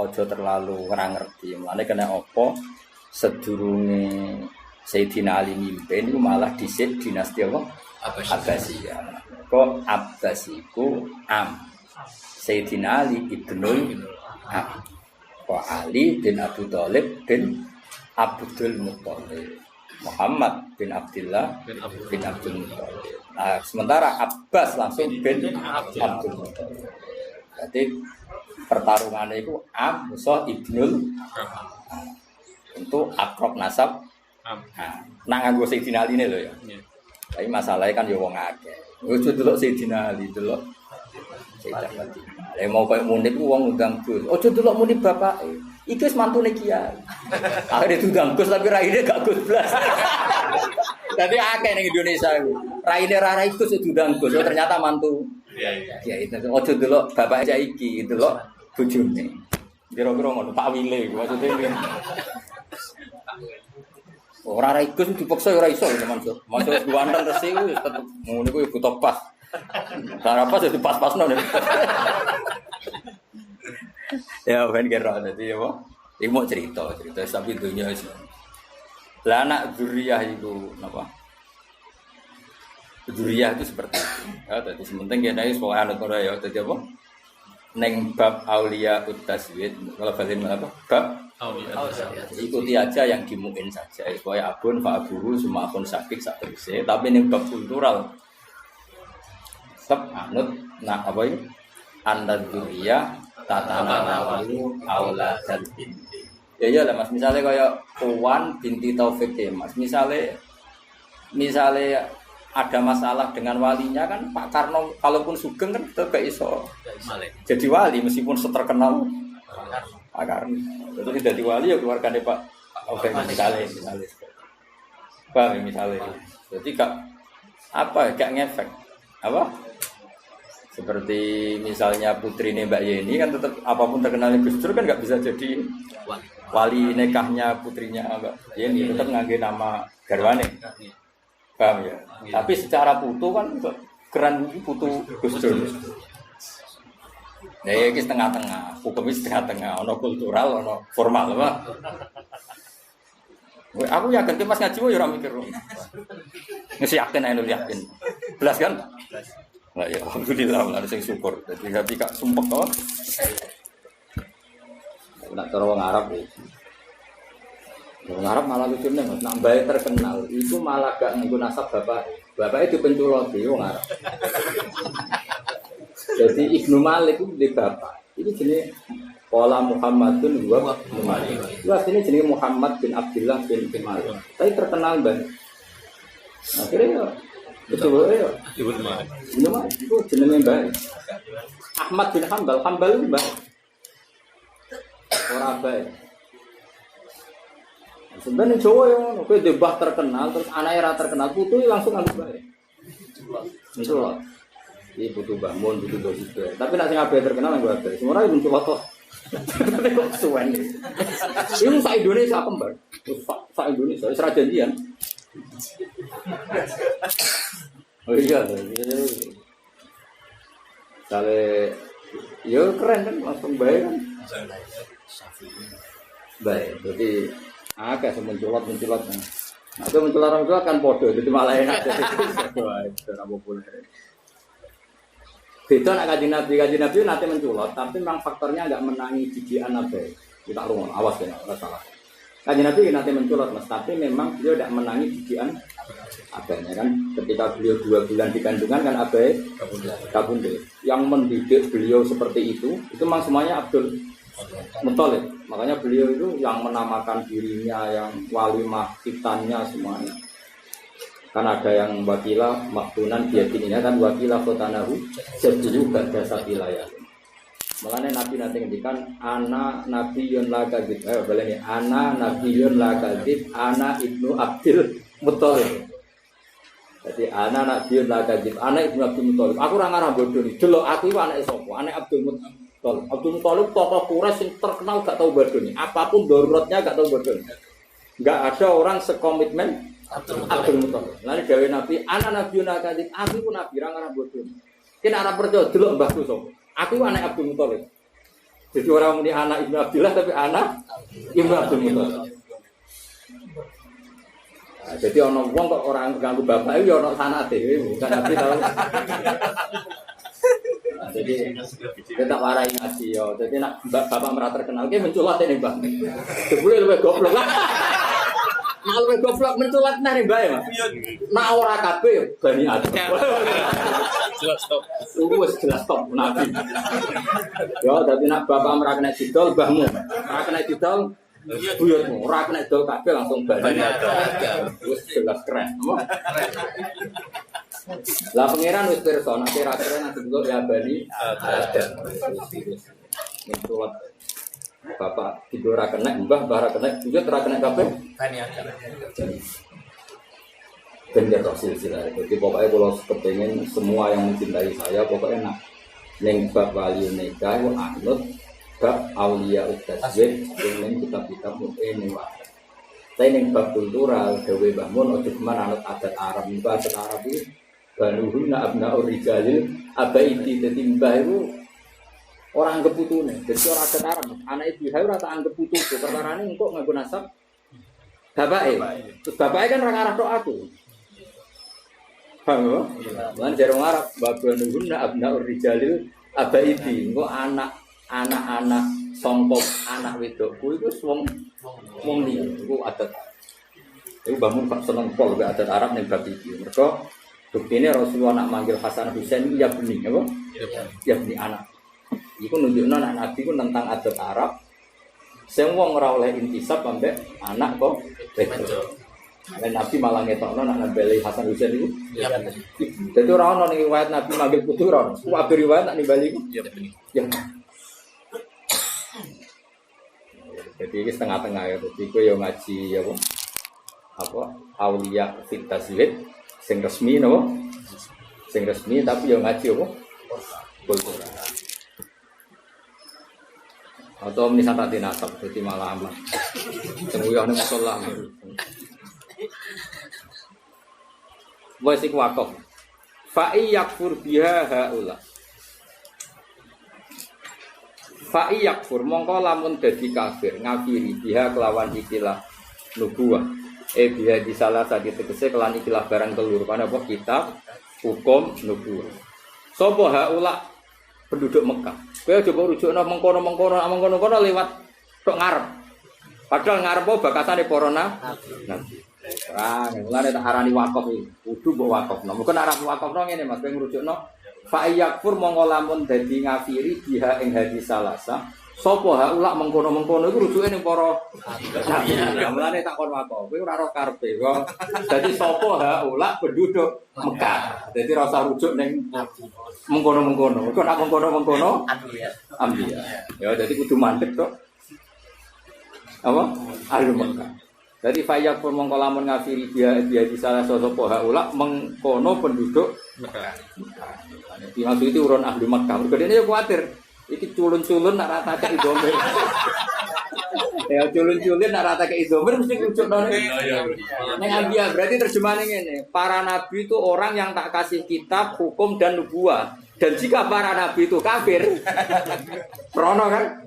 aja terlalu ora ngerti. Mulane kena apa sedurunge Sayyidina Ali mimpin iku malah dhisik dinasti apa? Abbasiyah. Kok Abbasiku Am. Sayyidina Ali ibnul Am. Kok Ali bin Abu Thalib bin Abdul Muthalib. Muhammad bin Abdullah bin Abdul Muthalib. Nah, sementara Abbas langsung bin Abdul Muthalib. Jadi pertarungannya itu Musa ibnul untuk akrab nasab. Nah nganggo Sayyidina Ali ini loh ya. Tapi masalahnya kan ya wong akeh. Ojo delok Sayyidina Ali delok Sayyidina Ali. Mau koyo Munib ku wong ngundang Gus. Ojo delok Munib bapak. Iki wis mantune kiai. Akhire diundang Gus tapi raine gak Gus blas. Dadi akeh ning Indonesia iku. Raine ra rai Gus diundang Gus, ternyata mantu. Iya. Kiai itu ojo delok bapak saiki, delok bojone. Kira-kira ngono Pak Wile maksudnya iki. Ora rai Gus dipaksa ora iso Mansur. Mansur duwanten resi wis tetep ngono iku butuh pas. Cara pas jadi pas-pasno. Ya ben kira dadi apa? Iki mau cerita tapi dunia wis. Lah anak dzurriyyah itu napa? Dzurriyyah itu seperti itu. Ya dadi sementing kene wis pokoke anut ora ya dadi apa? Neng bab aulia utaswid kalau balen apa? Bab ikuti aja yang dimungkin saja. Supaya abun fa aburu semua akun sakit sak teruse. Tapi ning bab kultural sep anut nah apa ini? Anda dzurriyyah tatanawalu auladan binti. Ya lah Mas, misalnya kayak Puan binti Taufik Mas, misalnya ada masalah dengan walinya kan Pak Karno kalaupun sugeng kan tetap gak iso jadi wali meskipun seterkenal Pak Karno. Terus jadi wali ya keluarganya Pak Taufik misalnya. Bang misalnya. Jadi gak ngefek apa? Seperti misalnya putrinya Mbak Yeni kan tetap apapun terkenalnya Gus Dur kan nggak bisa jadi wali nikahnya putrinya Mbak Yeni, tetap ngangge nama garwane. Paham ya? Tapi secara putu kan keren putu Gus Dur. Nah, ini setengah-tengah, hukumnya setengah-tengah, ono kultural, ono formal, apa? Aku yakin Mas ngaji yo ora mikir. Ngisi yakin ae yakin. Belas kan? Nah, ya alhamdulillah ada sing syukur. Jadi hati kak sumpek to. Nak cara wong Arab iki. Wong Arab malah lucune Mas, nak bae terkenal itu malah gak nganggo nasab bapak. Bapake dipenculot di wong Arab. Jadi Ibnu Malik itu di bapak. Ini jenis Qala Muhammadun wa Malik. Itu aslinya jenis Muhammad bin Abdullah bin Malik. Tapi terkenal banget. Akhirnya betul ya. Ibnu Malik itu jenenge bae. Ahmad bin Hambal itu bae. Ora bae. Sebenarnya Jawa yang kowe debah terkenal terus anake ra terkenal putu langsung ngambil bae. Menculot. Iki putu Mbah Mun, putu Bos itu. Tapi nek sing abe terkenal nang abe. Semua ora menculot to. Kok suwen. Ini sak Indonesia kembar. Sak Indonesia wis ra janjian. Oh iya, kali, yo keren kan, langsung baik kan, baik. Jadi agak semenculot. Nah itu menculot orang tua kan podo, jadi malah enak. Jadi itu apa populer. Beda nak kaji nabi nanti menculot, tapi memang faktornya agak menangi jijian nabi. Kita rumah, awas ya, nggak salah. Kaji nabi nanti menculot mas, tapi memang beliau tidak menangi jijian abahnya kan. Ketika beliau 2 bulan di kandungan kan abah kabundut. Yang mendidik beliau seperti itu memang semuanya Abdul Muthalib. Makanya beliau itu yang menamakan dirinya, yang walimah kitannya semuanya. Kan ada yang wakilah maktunan biadininya kan wakilah khotanahu setuju berdasar wilayah. Makanya Nabi nanti ngendikan ana nabiyun la kadzib. Baleni ana nabiyun la kadzib, ana Ibnu Abdul Muthalib. Jadi ana nabiyun la kadzib, ana Ibnu Abdul Muthalib. Aku ora ngarah bodho iki. Delok aku iki anake sapa? Anake Abdul Muthalib. Abdul Muthalib tokoh Quraisy sing terkenal gak tau bodho iki. Apapun daruratnya gak tau bodho. Enggak ada orang sekomitmen Abdul Muthalib. Lalu gawe Nabi, ana nabiyun la kadzib, aku pun nabi ora ngarah bodho. Ki nek ora percaya delok mbahku sapa? Aku anak Abdul Muthalib. Jadi orang muni anak Ibnu Abdullah tapi anak Ibnu Abdul Muthalib. Nah, jadi orang wong kok orang ganggu bapak itu orang sanate, bukan Nabi tahu. Nah, jadi kita warai ngaji yo. Jadi nak bapak merasa terkenal, dia menculot ini bang. Jebule luwih goblok lah. Malu goblok menculat nang bae, Mas. Nak ora kabeh ya Bani Adam. Jelas stop. Wes jelas stop nabi. Ya dadi nak bapak ora kena didol mbahmu. Ora kena didol buyutmu. Ora kena didol kabeh langsung Bani Adam. Wes jelas keren. Lah pangeran wis pirsa nek ora keren nanti dulu ya Bani Adam. Menculat bapak tidur ora kena, mbah ora kena, buyut ora kena kabeh. Bani Adam. Bener kok silsilah. Jadi pokoknya kalau kepengen semua yang mencintai saya pokoknya nak neng bab wali nikah itu anut bab aulia utasjid neng kitab-kitab mungkin wae. Tapi neng bab kultural dewe bangun ojo kemana anut adat Arab. Itu adat Arab itu banuhuna abnaur rijalil abaiti. Jadi mbah itu orang anggap putune. Jadi orang adat Arab anak ibu ora tak anggap putu. Perkarane engko nganggo nasab bapake. Terus bapake kan ora ngarah tok aku. Paham? Lan jarang Arab babanuna abnaur rijalil abaiti. Engko anak-anak songkok anak wedokku iku wong liya. Iku adat. Iku bangun Pak seneng pol be adat Arab ning bab iki. Mergo buktine Rasulullah nak manggil Hasan Husain ya beni apa? Ya beni anak. Iku nunjukno anak Nabi ku tentang adat Arab. Sing wong ora oleh intisab ambek anak kok wedok. Dan Nabi malah ngetokno nak nambali Hasan Husain itu. Ya bener. Jadi ora ono ning riwayat Nabi manggil putu ora. Ku abe riwayat nak nimbali iku. Ya benar. Ya. Jadi ini setengah-tengah ya. Jadi ku yo ngaji ya apa? Aulia fit taswid sing resmi napa? Sing resmi tapi yo ngaji apa? Kultural. Atau misalnya tak dinasab jadi malah aman. Semuyah ning musala. Wes iku wakaf. Fa yakfur biha haula. Fa yakfur mongko lamun dadi kafir ngafiri biha kelawan ikilah nubuwah. Biha di salah satu tegese kelan ikilah barang telur pada apa kitab hukum nubuwah. Sapa haula penduduk Mekah. Kowe coba rujukno mengkono lewat tok ngarep. Padahal ngarep bakasane para nabi. Mulane tak arani wakaf iki. Kudu mbok wakafno. Mungkin arep wakafno ngene Mas, kowe ngrujukno fa yakfur mongko lamun dadi ngafiri biha ing hadis salasa. Sapa haula mengkono-mengkono iku rujuke ning para nabi. Mulane tak kon wakaf. Kowe ora ro karepe kok. Dadi sapa haula penduduk Mekah. Dadi ora usah rujuk ning mengkono-mengkono. Kok nak mengkono-mengkono ambiya. Ya dadi kudu mandek tok. Apa? Ahli Mekah. Jadi fayak pun mengkolamun ngafiri dia di salah sosok haula mengkono penduduk Mekah. Jadi maksud itu urun ahli Mekah. Berikut ini khawatir. Iki culun-culun nak rata ke idomir. Ya culun-culun nak rata ke idomir mesti kucuk nol. Neng ambiya berarti terjemahannya ini. Para nabi itu orang yang tak kasih kitab, hukum dan nubuah. Dan jika para nabi itu kafir, prono kan?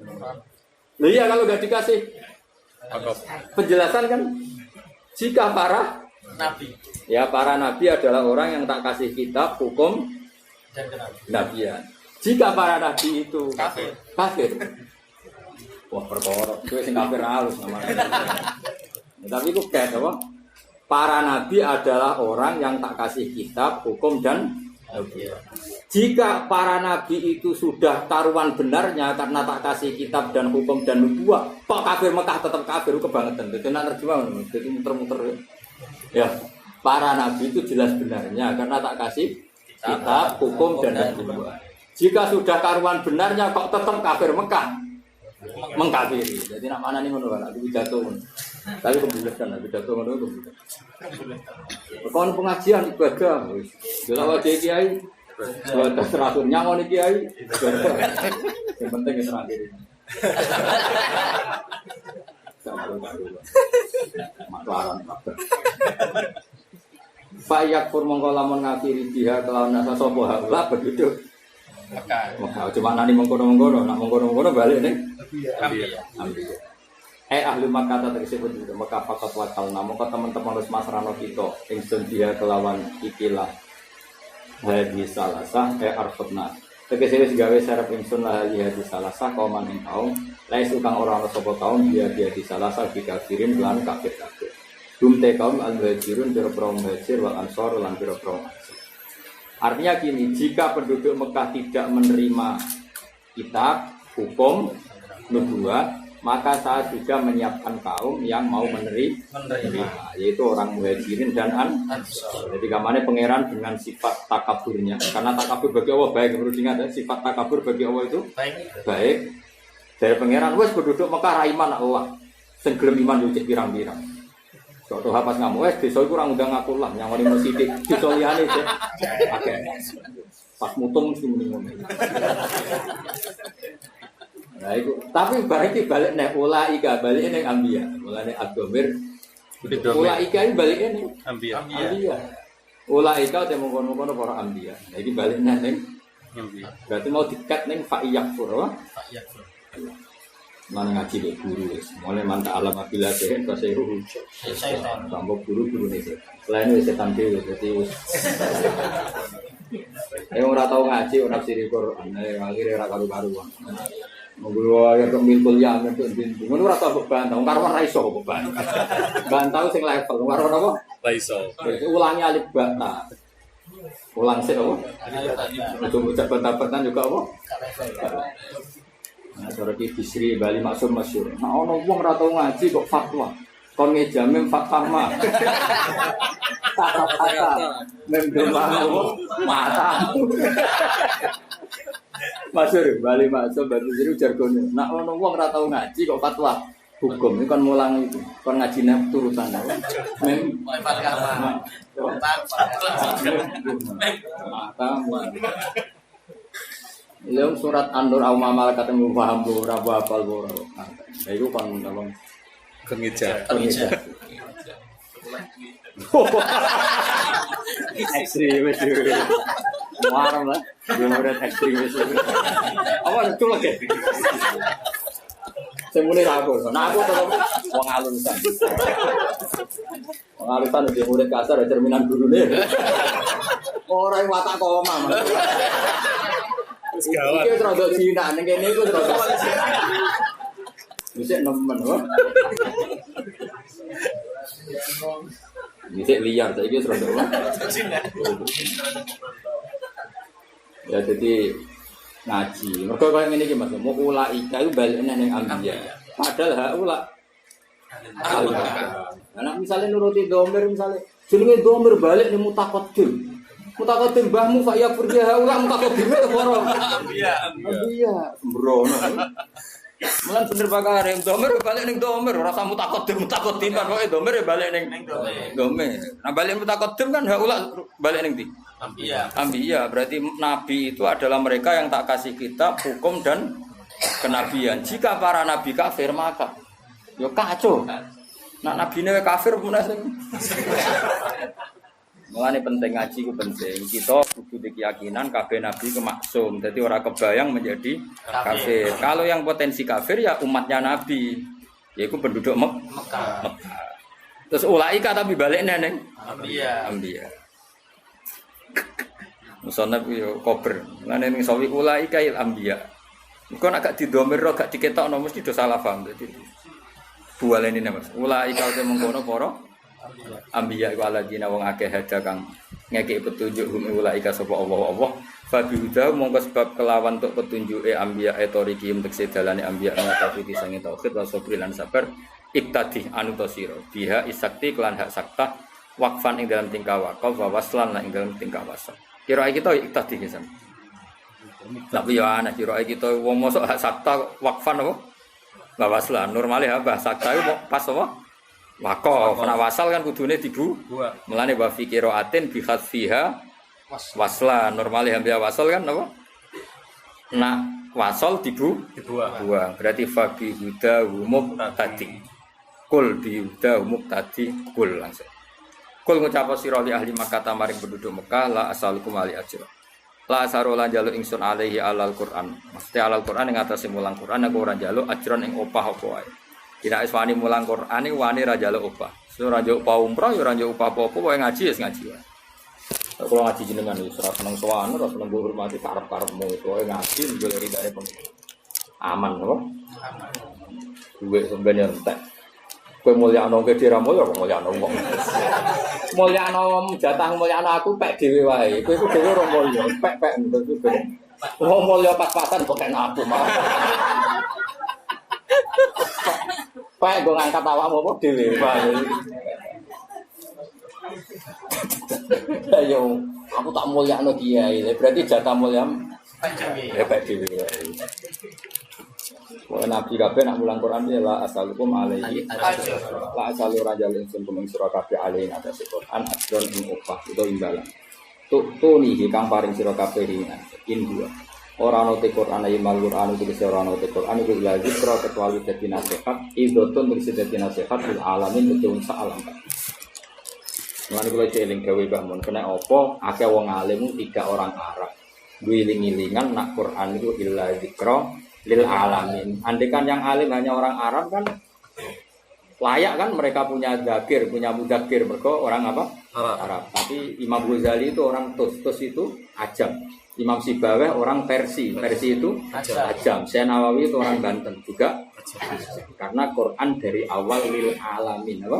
Iya kalau gak dikasih penjelasan kan jika para Nabi. Ya para nabi adalah orang yang tak kasih kitab, hukum Dan nabian. Jika para nabi itu kafir. Wah perkara itu sing kafir halus namanya. Tapi itu kayak apa? Para nabi adalah orang yang tak kasih kitab, hukum dan nabian. Jika para nabi itu sudah taruhan benarnya karena tak kasih kitab dan hukum dan nubuah, kok kafir Mekah tetap kafir kebangetan. Jadi nak terjemah, jadi muter-muter. Ya, para nabi itu jelas benarnya karena tak kasih kitab, hukum dan nubuah. Jika sudah taruhan benarnya kok tetap kafir Mekah, mengkafiri. Jadi nak mana nih menurut aku jatuh. Tapi kebuletan, jatuh menurut aku. Kalau pengajian ibadah, kalau kiai terakhir nyangon kiai, yang penting itu terakhir. Maklaran kabar. Fayak pur mengkolamun ngafiri dia kelawan nasa sopo haula penduduk. Maka cuma nani mengkono-mengkono, nak mengkono-mengkono balik nih. Ambil. Ahli Makkah tersebut juga Makkah fakat wakal. Namun teman-teman harus masrano kita, ingsun dia kelawan ikilah. Hadis salasah arfutna. Tegese wis gawe serep ingsun lah hadis salasah kauman kaum. Lai sukang ora ana sapa kaum dia di salasah dikafirin lan kafir-kafir. Dumte kaum al-muhajirun pira-pira muhajir wal ansor lan pira-pira. Artinya gini, jika penduduk Mekah tidak menerima kitab, hukum, nubuwah, maka saya juga menyiapkan kaum yang mau menerima, yaitu orang muhajirin dan ansor. Jadi kamane pangeran dengan sifat takaburnya, karena takabur bagi Allah baik, menurut ingat ya, sifat takabur bagi Allah itu baik. Dari pangeran, wes penduduk Mekah raiman Allah, senggelem iman yucik pirang-pirang. Kalau tuh pas ngamu, desa itu orang udah ngaku lah, yang wali masjid desa liane sih, oke. Pas mutung mesti mendingan. Nah itu, tapi balik nih, ulaika balik nih ambia, mulai Ad-Dhamir. Ulaika ini balik nih ambia. Ulaika temu kono para ambia. Nah ini balik nih ambia. Berarti mau dikat nih fa'iyakfur, apa? Fa'iyakfur. Mana ngaji dek guru, mulai mantap alam apabila sehen bahasa ruh. Tambah guru nih. Selain itu setan dewi, jadi orang tahu ngaji, orang siri Quran, akhirnya orang karu-karuan. Menggulu air kemil kuliah, menggulu. Menurut tahu bantau, karuan raiso beban. Bantau sing level, karuan apa? Raiso. Ulangi alif bata. Ulang sih apa? Untuk ucap bantatan juga apa? Nah, cara Bisri Bali Maksum masyhur. Nah, ono wong ora tau ngaji kok fatwa. Kon ngejamem fatwa mah. Kata-kata mendemang mata. Masyhur Bali Maksum Bali Bisri jargone. Nah, ono wong ora tau ngaji kok fatwa. Hukum ini kon mulang itu. Kon ngajine turutan apa? Mata. Ilmu surat An-Nur Al-Mamal ketemu paham ora hafal ora. Nah, iku kon apa? Kengija. Ekstrim wis. Warang lah. Bener ekstrim wis. Apa itu lagi? Semune aku. Nah aku tetep wong alusan. Wong alusan iki murid kasar cerminan gurune. Ora watak koma. Iki rada Cina ning kene iku rada. Wis nemen kok. Wis liar saiki wis rada. Ya jadi ngaji. Mergo koyo ngene iki Mas, mau ulaika iku balik ning ambiya. Padahal haula Nah, misalnya nuruti domir misalnya jenenge domir balik ning mutaqaddim. Mutaqaddim mbahmu fa ya furja haula mutaqaddim itu para. Iya, sembrono. Mulan bener bakare domir balik ning domir ora usah mutaqaddim kan pokoke domir balik ning domir. Nah balik mutaqaddim kan haula balik ning ndi? Ambiya berarti nabi itu adalah mereka yang tak kasih kitab, hukum dan kenabian. Jika para nabi kafir maka yo kacau. Nak nabine kafir punah sing. Mulane penting ngaji ku penting. Kita kudu keyakinan kabeh nabi ku maksum. Dadi ora kebayang menjadi kafir. Kalau yang potensi kafir ya umatnya nabi, yaitu penduduk Mekah. Terus ulaika tapi balik neneng ambiya. Musonab yo kober. Lan ning sawi ulaika il ambiya. Engko nek gak didomir gak diketokno mesti do salah paham dadi. Bualene Mas. Ulaika te mengkono para ambiya iku aladina wong akeh hada kang ngekeki petunjuk hum ulaika sapa Allah. Fa bihuda mongko sebab kelawan untuk petunjuke ambiya etoriki untuk sedalane ambiya ngatasi sange tauhid wa sabri lan sabar iktadi anu tasira biha isakti kelan hak sakta wakfan ing dalam tingkah wakaf wa waslan lan ing dalam tingkah wasal. Kira kita iktadi kisan. Tapi ya ana kira kita wong mosok hak sakta wakfan apa? Wa waslan normale apa sakta iku pas apa? Wakaf. Nek wasal kan kudune dibu. Mulane wa fi qiraatin bi khadfiha waslan normale hamzah wasal kan apa? Nak wasal dibuang. Berarti fa bi huda humuk tadi. Kul bi huda humuk tadi kul langsung. Kul ngucap sira li ahli Makkah maring penduduk Mekah la asalukum ali ajra. La asaru lan jaluk ingsun alaihi alal Quran. Mesti alal Quran ing atase mulang Quran aku ora njaluk ajron ing opah apa wae. Tidak wani mulang Quran iki wani ra njaluk opah. Ora njaluk upah umrah ya ora njaluk upah apa-apa wae ngaji wis ngaji wae. Kalau ngaji jenengan wis ora seneng sowan, ora seneng hormati karep-karepmu wae ngaji njaluk ridane pengen. Aman apa? Duwe sampeyan entek. Kowe mulyakno ke dira mulya kok mulyakno wong. Mulyakno jatah mulyakno aku pek dhewe wae. Kowe iku dhewe ora mulya, pek-pek ngono. Wong mulya pas-pasan kok kena aku mah. Pak gue ngangkat awakmu apa dhewe, Pak. Ayo, aku tak mulyakno kiai. Berarti jatah mulia Pak dhewe. Wah nabi kabeh nak mulang Quran ya la asalukum alaihi. La asalu rajal insun kuming sira kabeh alaihi atas Quran adron ing upah utawa imbalan. Tuni kang paring sira kabeh in dua. Ora ana te Quran ayi mal Quran iki ora ana te Quran iku la zikra kecuali dadi nasihat idotun mesti dadi nasihat lil alamin betul sak alam. Lan kula celing gawe bangun kena apa akeh wong alim tiga orang Arab. Wiling-wilingan nak Quran itu illa zikra lil alamin. Andekan yang alim hanya orang Arab kan layak kan mereka punya zakir, punya mudakir mereka orang apa? Arab. Tapi Imam Ghazali itu orang Tus itu Ajam. Imam Sibaweh orang Persi itu Ajam. Syekh Nawawi itu orang Banten juga karena Quran dari awal lil alamin apa?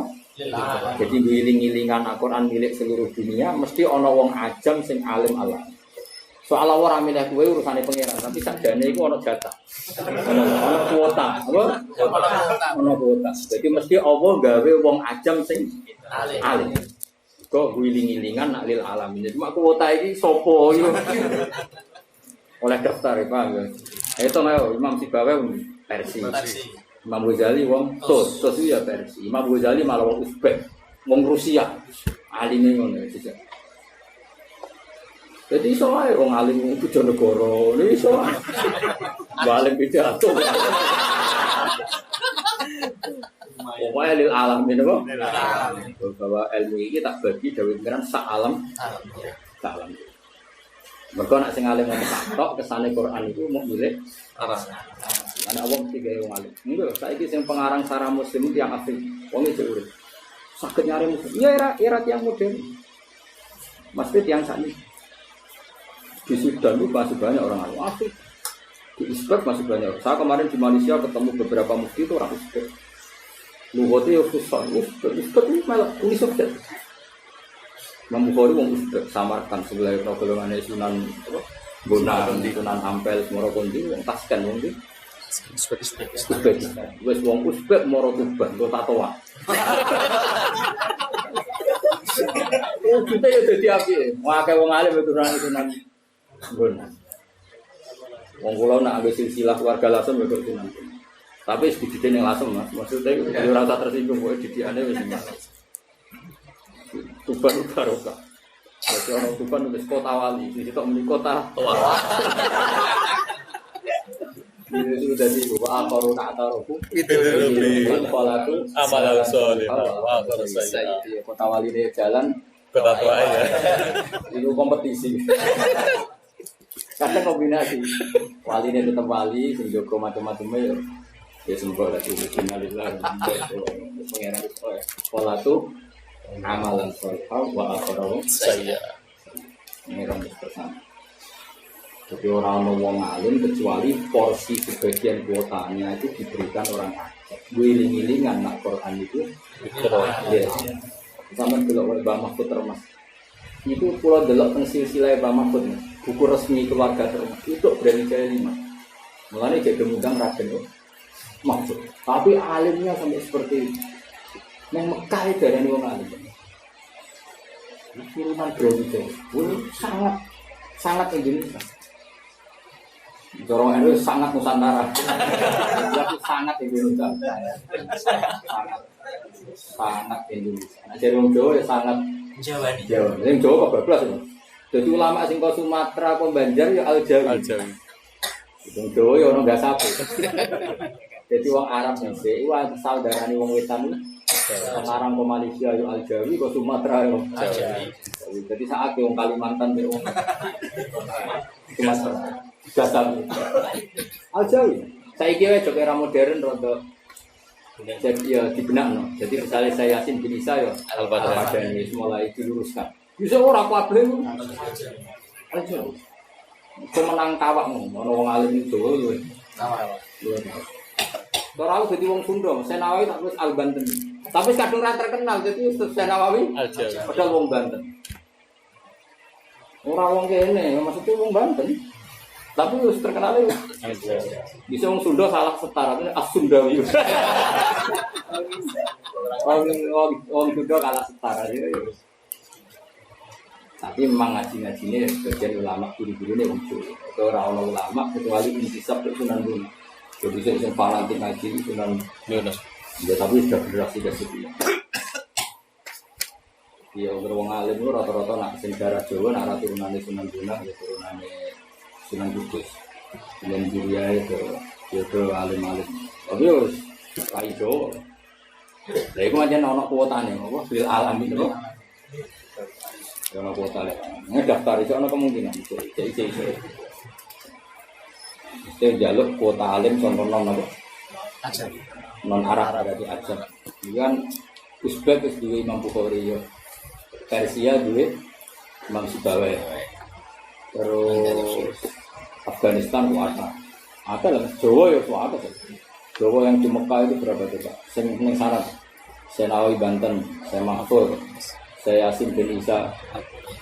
Jadi wiling-wilingan Al-Quran milik seluruh dunia mesti ana wong Ajam sing alim alam. Soal ora milih kowe urusane pangeran, tapi sakjane iku ana jatah. Ana kuota, apa? Ana kuota. Jadi mesti Allah gawe wong Ajam sing alim. Kok wiling-wilingan nak lil alamin. Cuma kuota iki sapa yo? Oleh daftar ya, Pak. Itu ayo Imam Sibaweh Persi. Imam Ghazali wong Tus ya Persi. Imam Ghazali malah wong Uzbek, wong Rusia. Alime ngono iki. Jadi iso ae wong alim Bojonegoro, iso. Balik pidato. Pokoknya lil alamin apa? Bahwa ilmu ini tak bagi dawuh pengiran sak alam. Sak alam. Mergo nek sing alim ngomong tok kesane Quran itu mau milik arah. Ana wong tiga wong alim. Enggak, saiki sing pengarang Sarah Muslim yang asli. Wong iki urip. Saged nyari muslim. Ya era yang modern. Mesti yang sakniki. Di Sudan itu masih banyak orang alim asli. Di Uzbek masih banyak. Saya kemarin di Malaysia ketemu beberapa mufti itu orang Uzbek. Luhutnya ya susah. Uzbek itu malah Uni Soviet. Imam Bukhari orang Uzbek. Samarkan sebelah golongan Sunan Bonang, Sunan Ampel, Morokondi, yang Tasken Wondi. Uzbek. Wes wong Uzbek Morotuban, kota Toa. Oh kita ya jadi api. Wah kayak wong alim itu Sunan Bonang. Wong kula nak ambek silsilah keluarga Lasem ya kok Sunan. Tapi sedikit yang Lasem Mas. Maksudnya yo rasa tersinggung kok didikane wis Mas. Tuban barokah. Jadi orang Tuban wis kota wali, di situ meni kota tua. Ini sudah di bawah apa nak taruhku. Itu lebih. Kepala tu amal soleh. Wah, selesai. Kota wali dia jalan. Kota tua ya. Itu kompetisi. Kadang kombinasi wali ini tetap wali, sing joko macam-macamnya ya sembah lagi bismillah pengeran itu pola tuh amalan solehah wa akhirahu saya pengeran bersama. Jadi orang wong alim kecuali porsi sebagian kuotanya itu diberikan orang Aceh. Wiling-wilingan nak Quran itu sama delok Mbah Mahfud Termas. Itu pulau delok teng silsilah Mbah Mahfud. Buku resmi keluarga Termas itu berani jaya 5. Mulane jadi mudang Raden Mahfud. Tapi alimnya sampai seperti itu. Yang Mekah itu dari wong alim. Kiriman berani jaya. Sangat Indonesia. Dorong itu sangat Nusantara. Tapi sangat Indonesia. Sangat Indonesia. Nah, jadi orang Jawa ya sangat Jawa. Yang Jawa kebablas itu. Jadi ulama sing kok Sumatera kok Banjar ya Al-Jawi. Wong Jawa ya ono gak sapu. Jadi wong Arab sih, iku saudarane wong Wetan. Sekarang ke Malaysia ya Al-Jawi, ke Sumatera ya Al-Jawi. Jadi saat wong Kalimantan ya wong Sumatera. Gasam. Al-Jawi. Saiki wae jok era modern rada jadi ya dibenakno. Jadi misalnya saya Yasin bin Isa ya Al-Badani mulai diluruskan. Bisa ora kabeh. Aja. Kemenang kawakmu, ana wong alim itu lho. Kawak. Ora aku dadi wong Sunda, Senawi tak wis Al-Banten. Tapi kadung ra terkenal jadi Ustaz Nawawi. Padahal wong Banten. Ora wong kene, maksudnya wong Banten. Tapi wis terkenal itu. Bisa wong Sunda salah setara itu As-Sundawi. Wong Sunda kalah setara itu. Tapi memang ngaji-ngajine sebagian ulama guru-gurune muncul. Atau orang ulama kecuali intisab ke Sunan Gunung. Jadi saya fanatik ngaji Sunan Gunung. Ya tapi sudah generasi kesekian. Ya wong alim itu rata-rata nak sing darah Jawa nak turunane Sunan Gunung ya turunane Sunan Kudus. Sunan Julia itu ya alim-alim. Tapi wis ra iso. Lha iku pancen ana kuotane apa bil alam itu. Ono kuota lek. Ngedaftar iso ana kemungkinan iso. Mesti njaluk kuota alim contoh non apa? Ajar. Non Arab berarti ajar. Kan Uzbek wis duwe Imam Bukhari yo. Persia duwe Imam Sibawai. Terus Afghanistan kuasa. Ada lah Jawa ya kuasa. Jawa yang di Mekah itu berapa coba? Sing ning sana. Senawi Banten, saya Mahfud. Saya Yasin bin Isa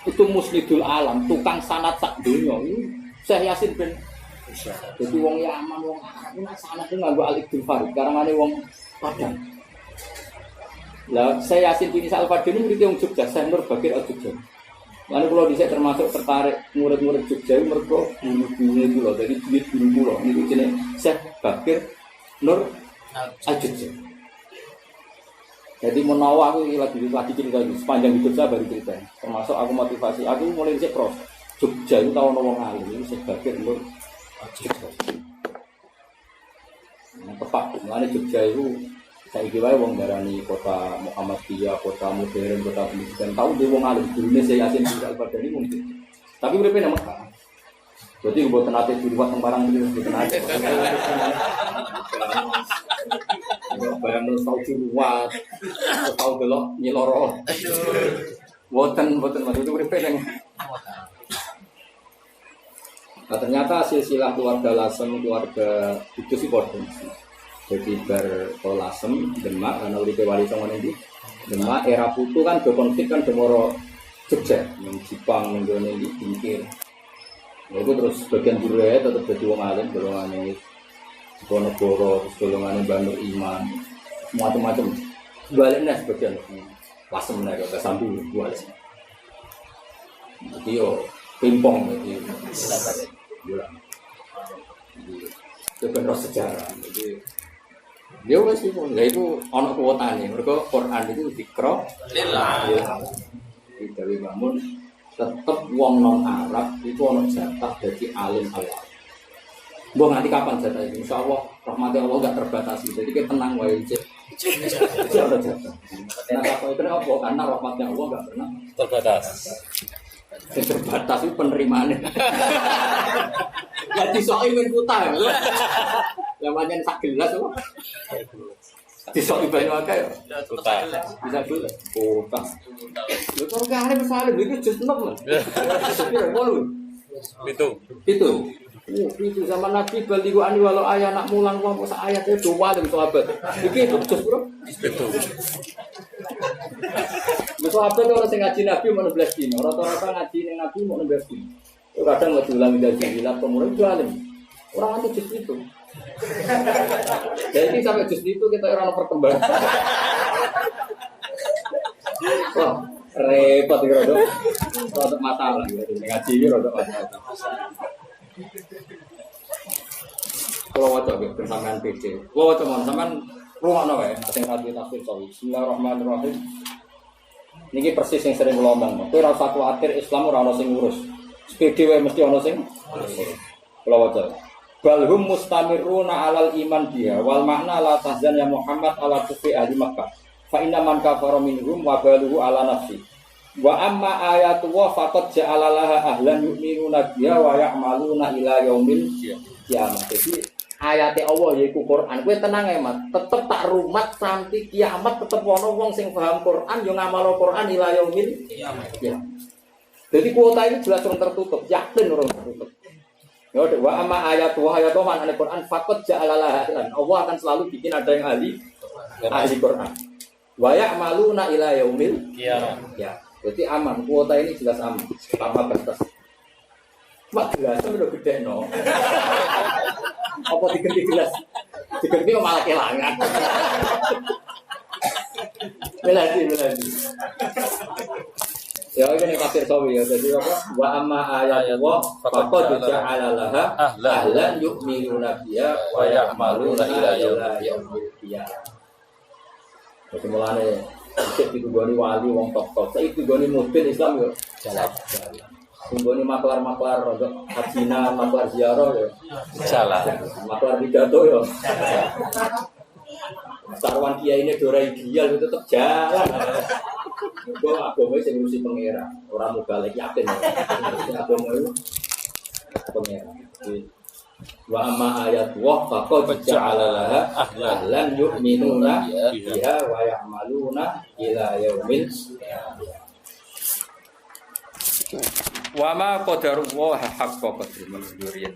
itu musnidul alam, tukang sanad sak dunya. Saya Yasin bin Isa. Jadi wong Yaman, wong Arab nak sanad itu nganggo Alif bin Farid, karangane wong Padang. Lah saya Yasin bin Isa Al-Fadil ini murid wong Jogja, saya Nur Bakir Al-Jogja. Lalu kalau dhisik termasuk tertarik murid-murid Jogja mergo guru-gurune kula, dari guru kula niku jenenge Syekh Bakir Nur Al-Jogja. Jadi menawa aku lagi cerita sepanjang hidup saya baru cerita. Termasuk aku motivasi, aku mulai dicek pros. Jogja itu tahun wong alim ini sebagai Nur Jogja. Tepat, mengenai Jogja itu saya kira wong darani kota Muhammadiyah, kota modern, kota pendidikan. Tahu dia wong alim, dulunya saya Yasin bin Al-Badani mungkin. Tapi berapa nama kan? Jadi buat tenate dibuat barang itu tenate. Bayang tahu dibuat, tahu belok nyeloro. Boten waktu itu berapa yang? Nah, ternyata silsilah keluarga Lasem, keluarga itu sih potensi. Jadi berkolasem, Demak, karena udah wali sama ini. Demak era Putu kan berkonflik kan demoro Jogja, yang Jepang, yang ini Bingkir. Itu terus bagian budaya tetap jadi wong alim, golongan ini Diponegoro, golongan Banur Iman, macam-macam. Baliknya sebagian Lasem mereka kesambi balik. Jadi yo pimpong jadi bulan. Itu benar sejarah. Jadi dia masih pun, itu anak kuota nih. Mereka Quran itu dikro, lillah. Dari bangun. Tetap wong non Arab itu ono jatah jadi alim Allah. Mbok nanti kapan jatah ini? Insyaallah rahmat Allah enggak terbatasi. Jadi kita tenang wae cek. Ada jatah. Nah, apa itu apa? Karena rahmatnya Allah enggak pernah terbatas. Terbatas itu penerimaannya. Ya disoi men puta. Lah pancen sak gelas apa? Disoi banyu akeh ya. Puta. Bisa dulu. Puta. Lho kok gak arep salim iki just enom. Sepiro wolu? Itu zaman Nabi baliku ani walau ayat nak mulang wong sak ayat e do walim sahabat. Iki just bro. Itu. Sahabat ora sing ngaji Nabi mau 16 dino, rata-rata ngaji ning Nabi mau 16 dino. Kadang mau diulang dari hilang kemudian walim. Orang itu just itu. Jadi sampai just itu kita orang perkembangan. Wah, repot iki rodok. Rodok masalah gitu. Ngaji iki rodok masalah. Kalau waca nggih sampean PC. Waca mon sampean rumakno wae sing tadi tafsir sawi. Bismillahirrahmanirrahim. Niki persis yang sering kula omong. Kowe ora usah kuwatir Islam ora ono sing ngurus. Sepede wae mesti ono sing ngurus. Kula waca. Balhum mustamiruna alal iman biha wal makna la tahzan ya Muhammad ala kufi ahli Makkah. Fa inna man kafara minhum wa baluhu ala nafsi. Wa amma ayatu wa faqad ja'ala laha ahlan yu'minuna biha wa ya'maluna ila yaumil kiamat. Jadi ayate Allah yaiku Quran. Kowe tenang ya, Mat. Tetep tak rumat sampai kiamat tetep ono wong sing paham Quran yo ngamal Quran ila yaumil kiamat. Jadi kuota ini jelas orang tertutup, yakin orang tertutup. Ya udah, wa amma ayatu mana Quran faqad ja'ala laha ahlan. Allah akan selalu bikin ada yang ahli Quran. Wa ya'maluna ila yaumil Kiamat. ya. Berarti aman, kuota ini jelas aman tanpa batas. Mak gelas udah gede no. Apa diganti gelas? Diganti malah kelangan. Melati. Ya ini kafir sawi ya. Jadi apa? Wa amma ayatullah faqad ja'ala laha ahlan yu'minuna biha wa ya'maluna ila yaumil qiyamah. Jadi mulane cek ditugoni wali wong top-top. Saiki ditugoni mudin Islam yo jalan. Tunggoni maklar-maklar hajina, maklar ziarah ya. Jalan. Maklar pidato ya. Sarwan kiai ini dora ideal itu tetap jalan. Gue agama sing ngurusi pangeran, ora mubalek yakin. Agama itu pangeran. Wa amma ayat wa faqad ja'ala laha ahlan yu'minuna biha wa ya'maluna ila yaumil wa ma qadarullah haqqa qadri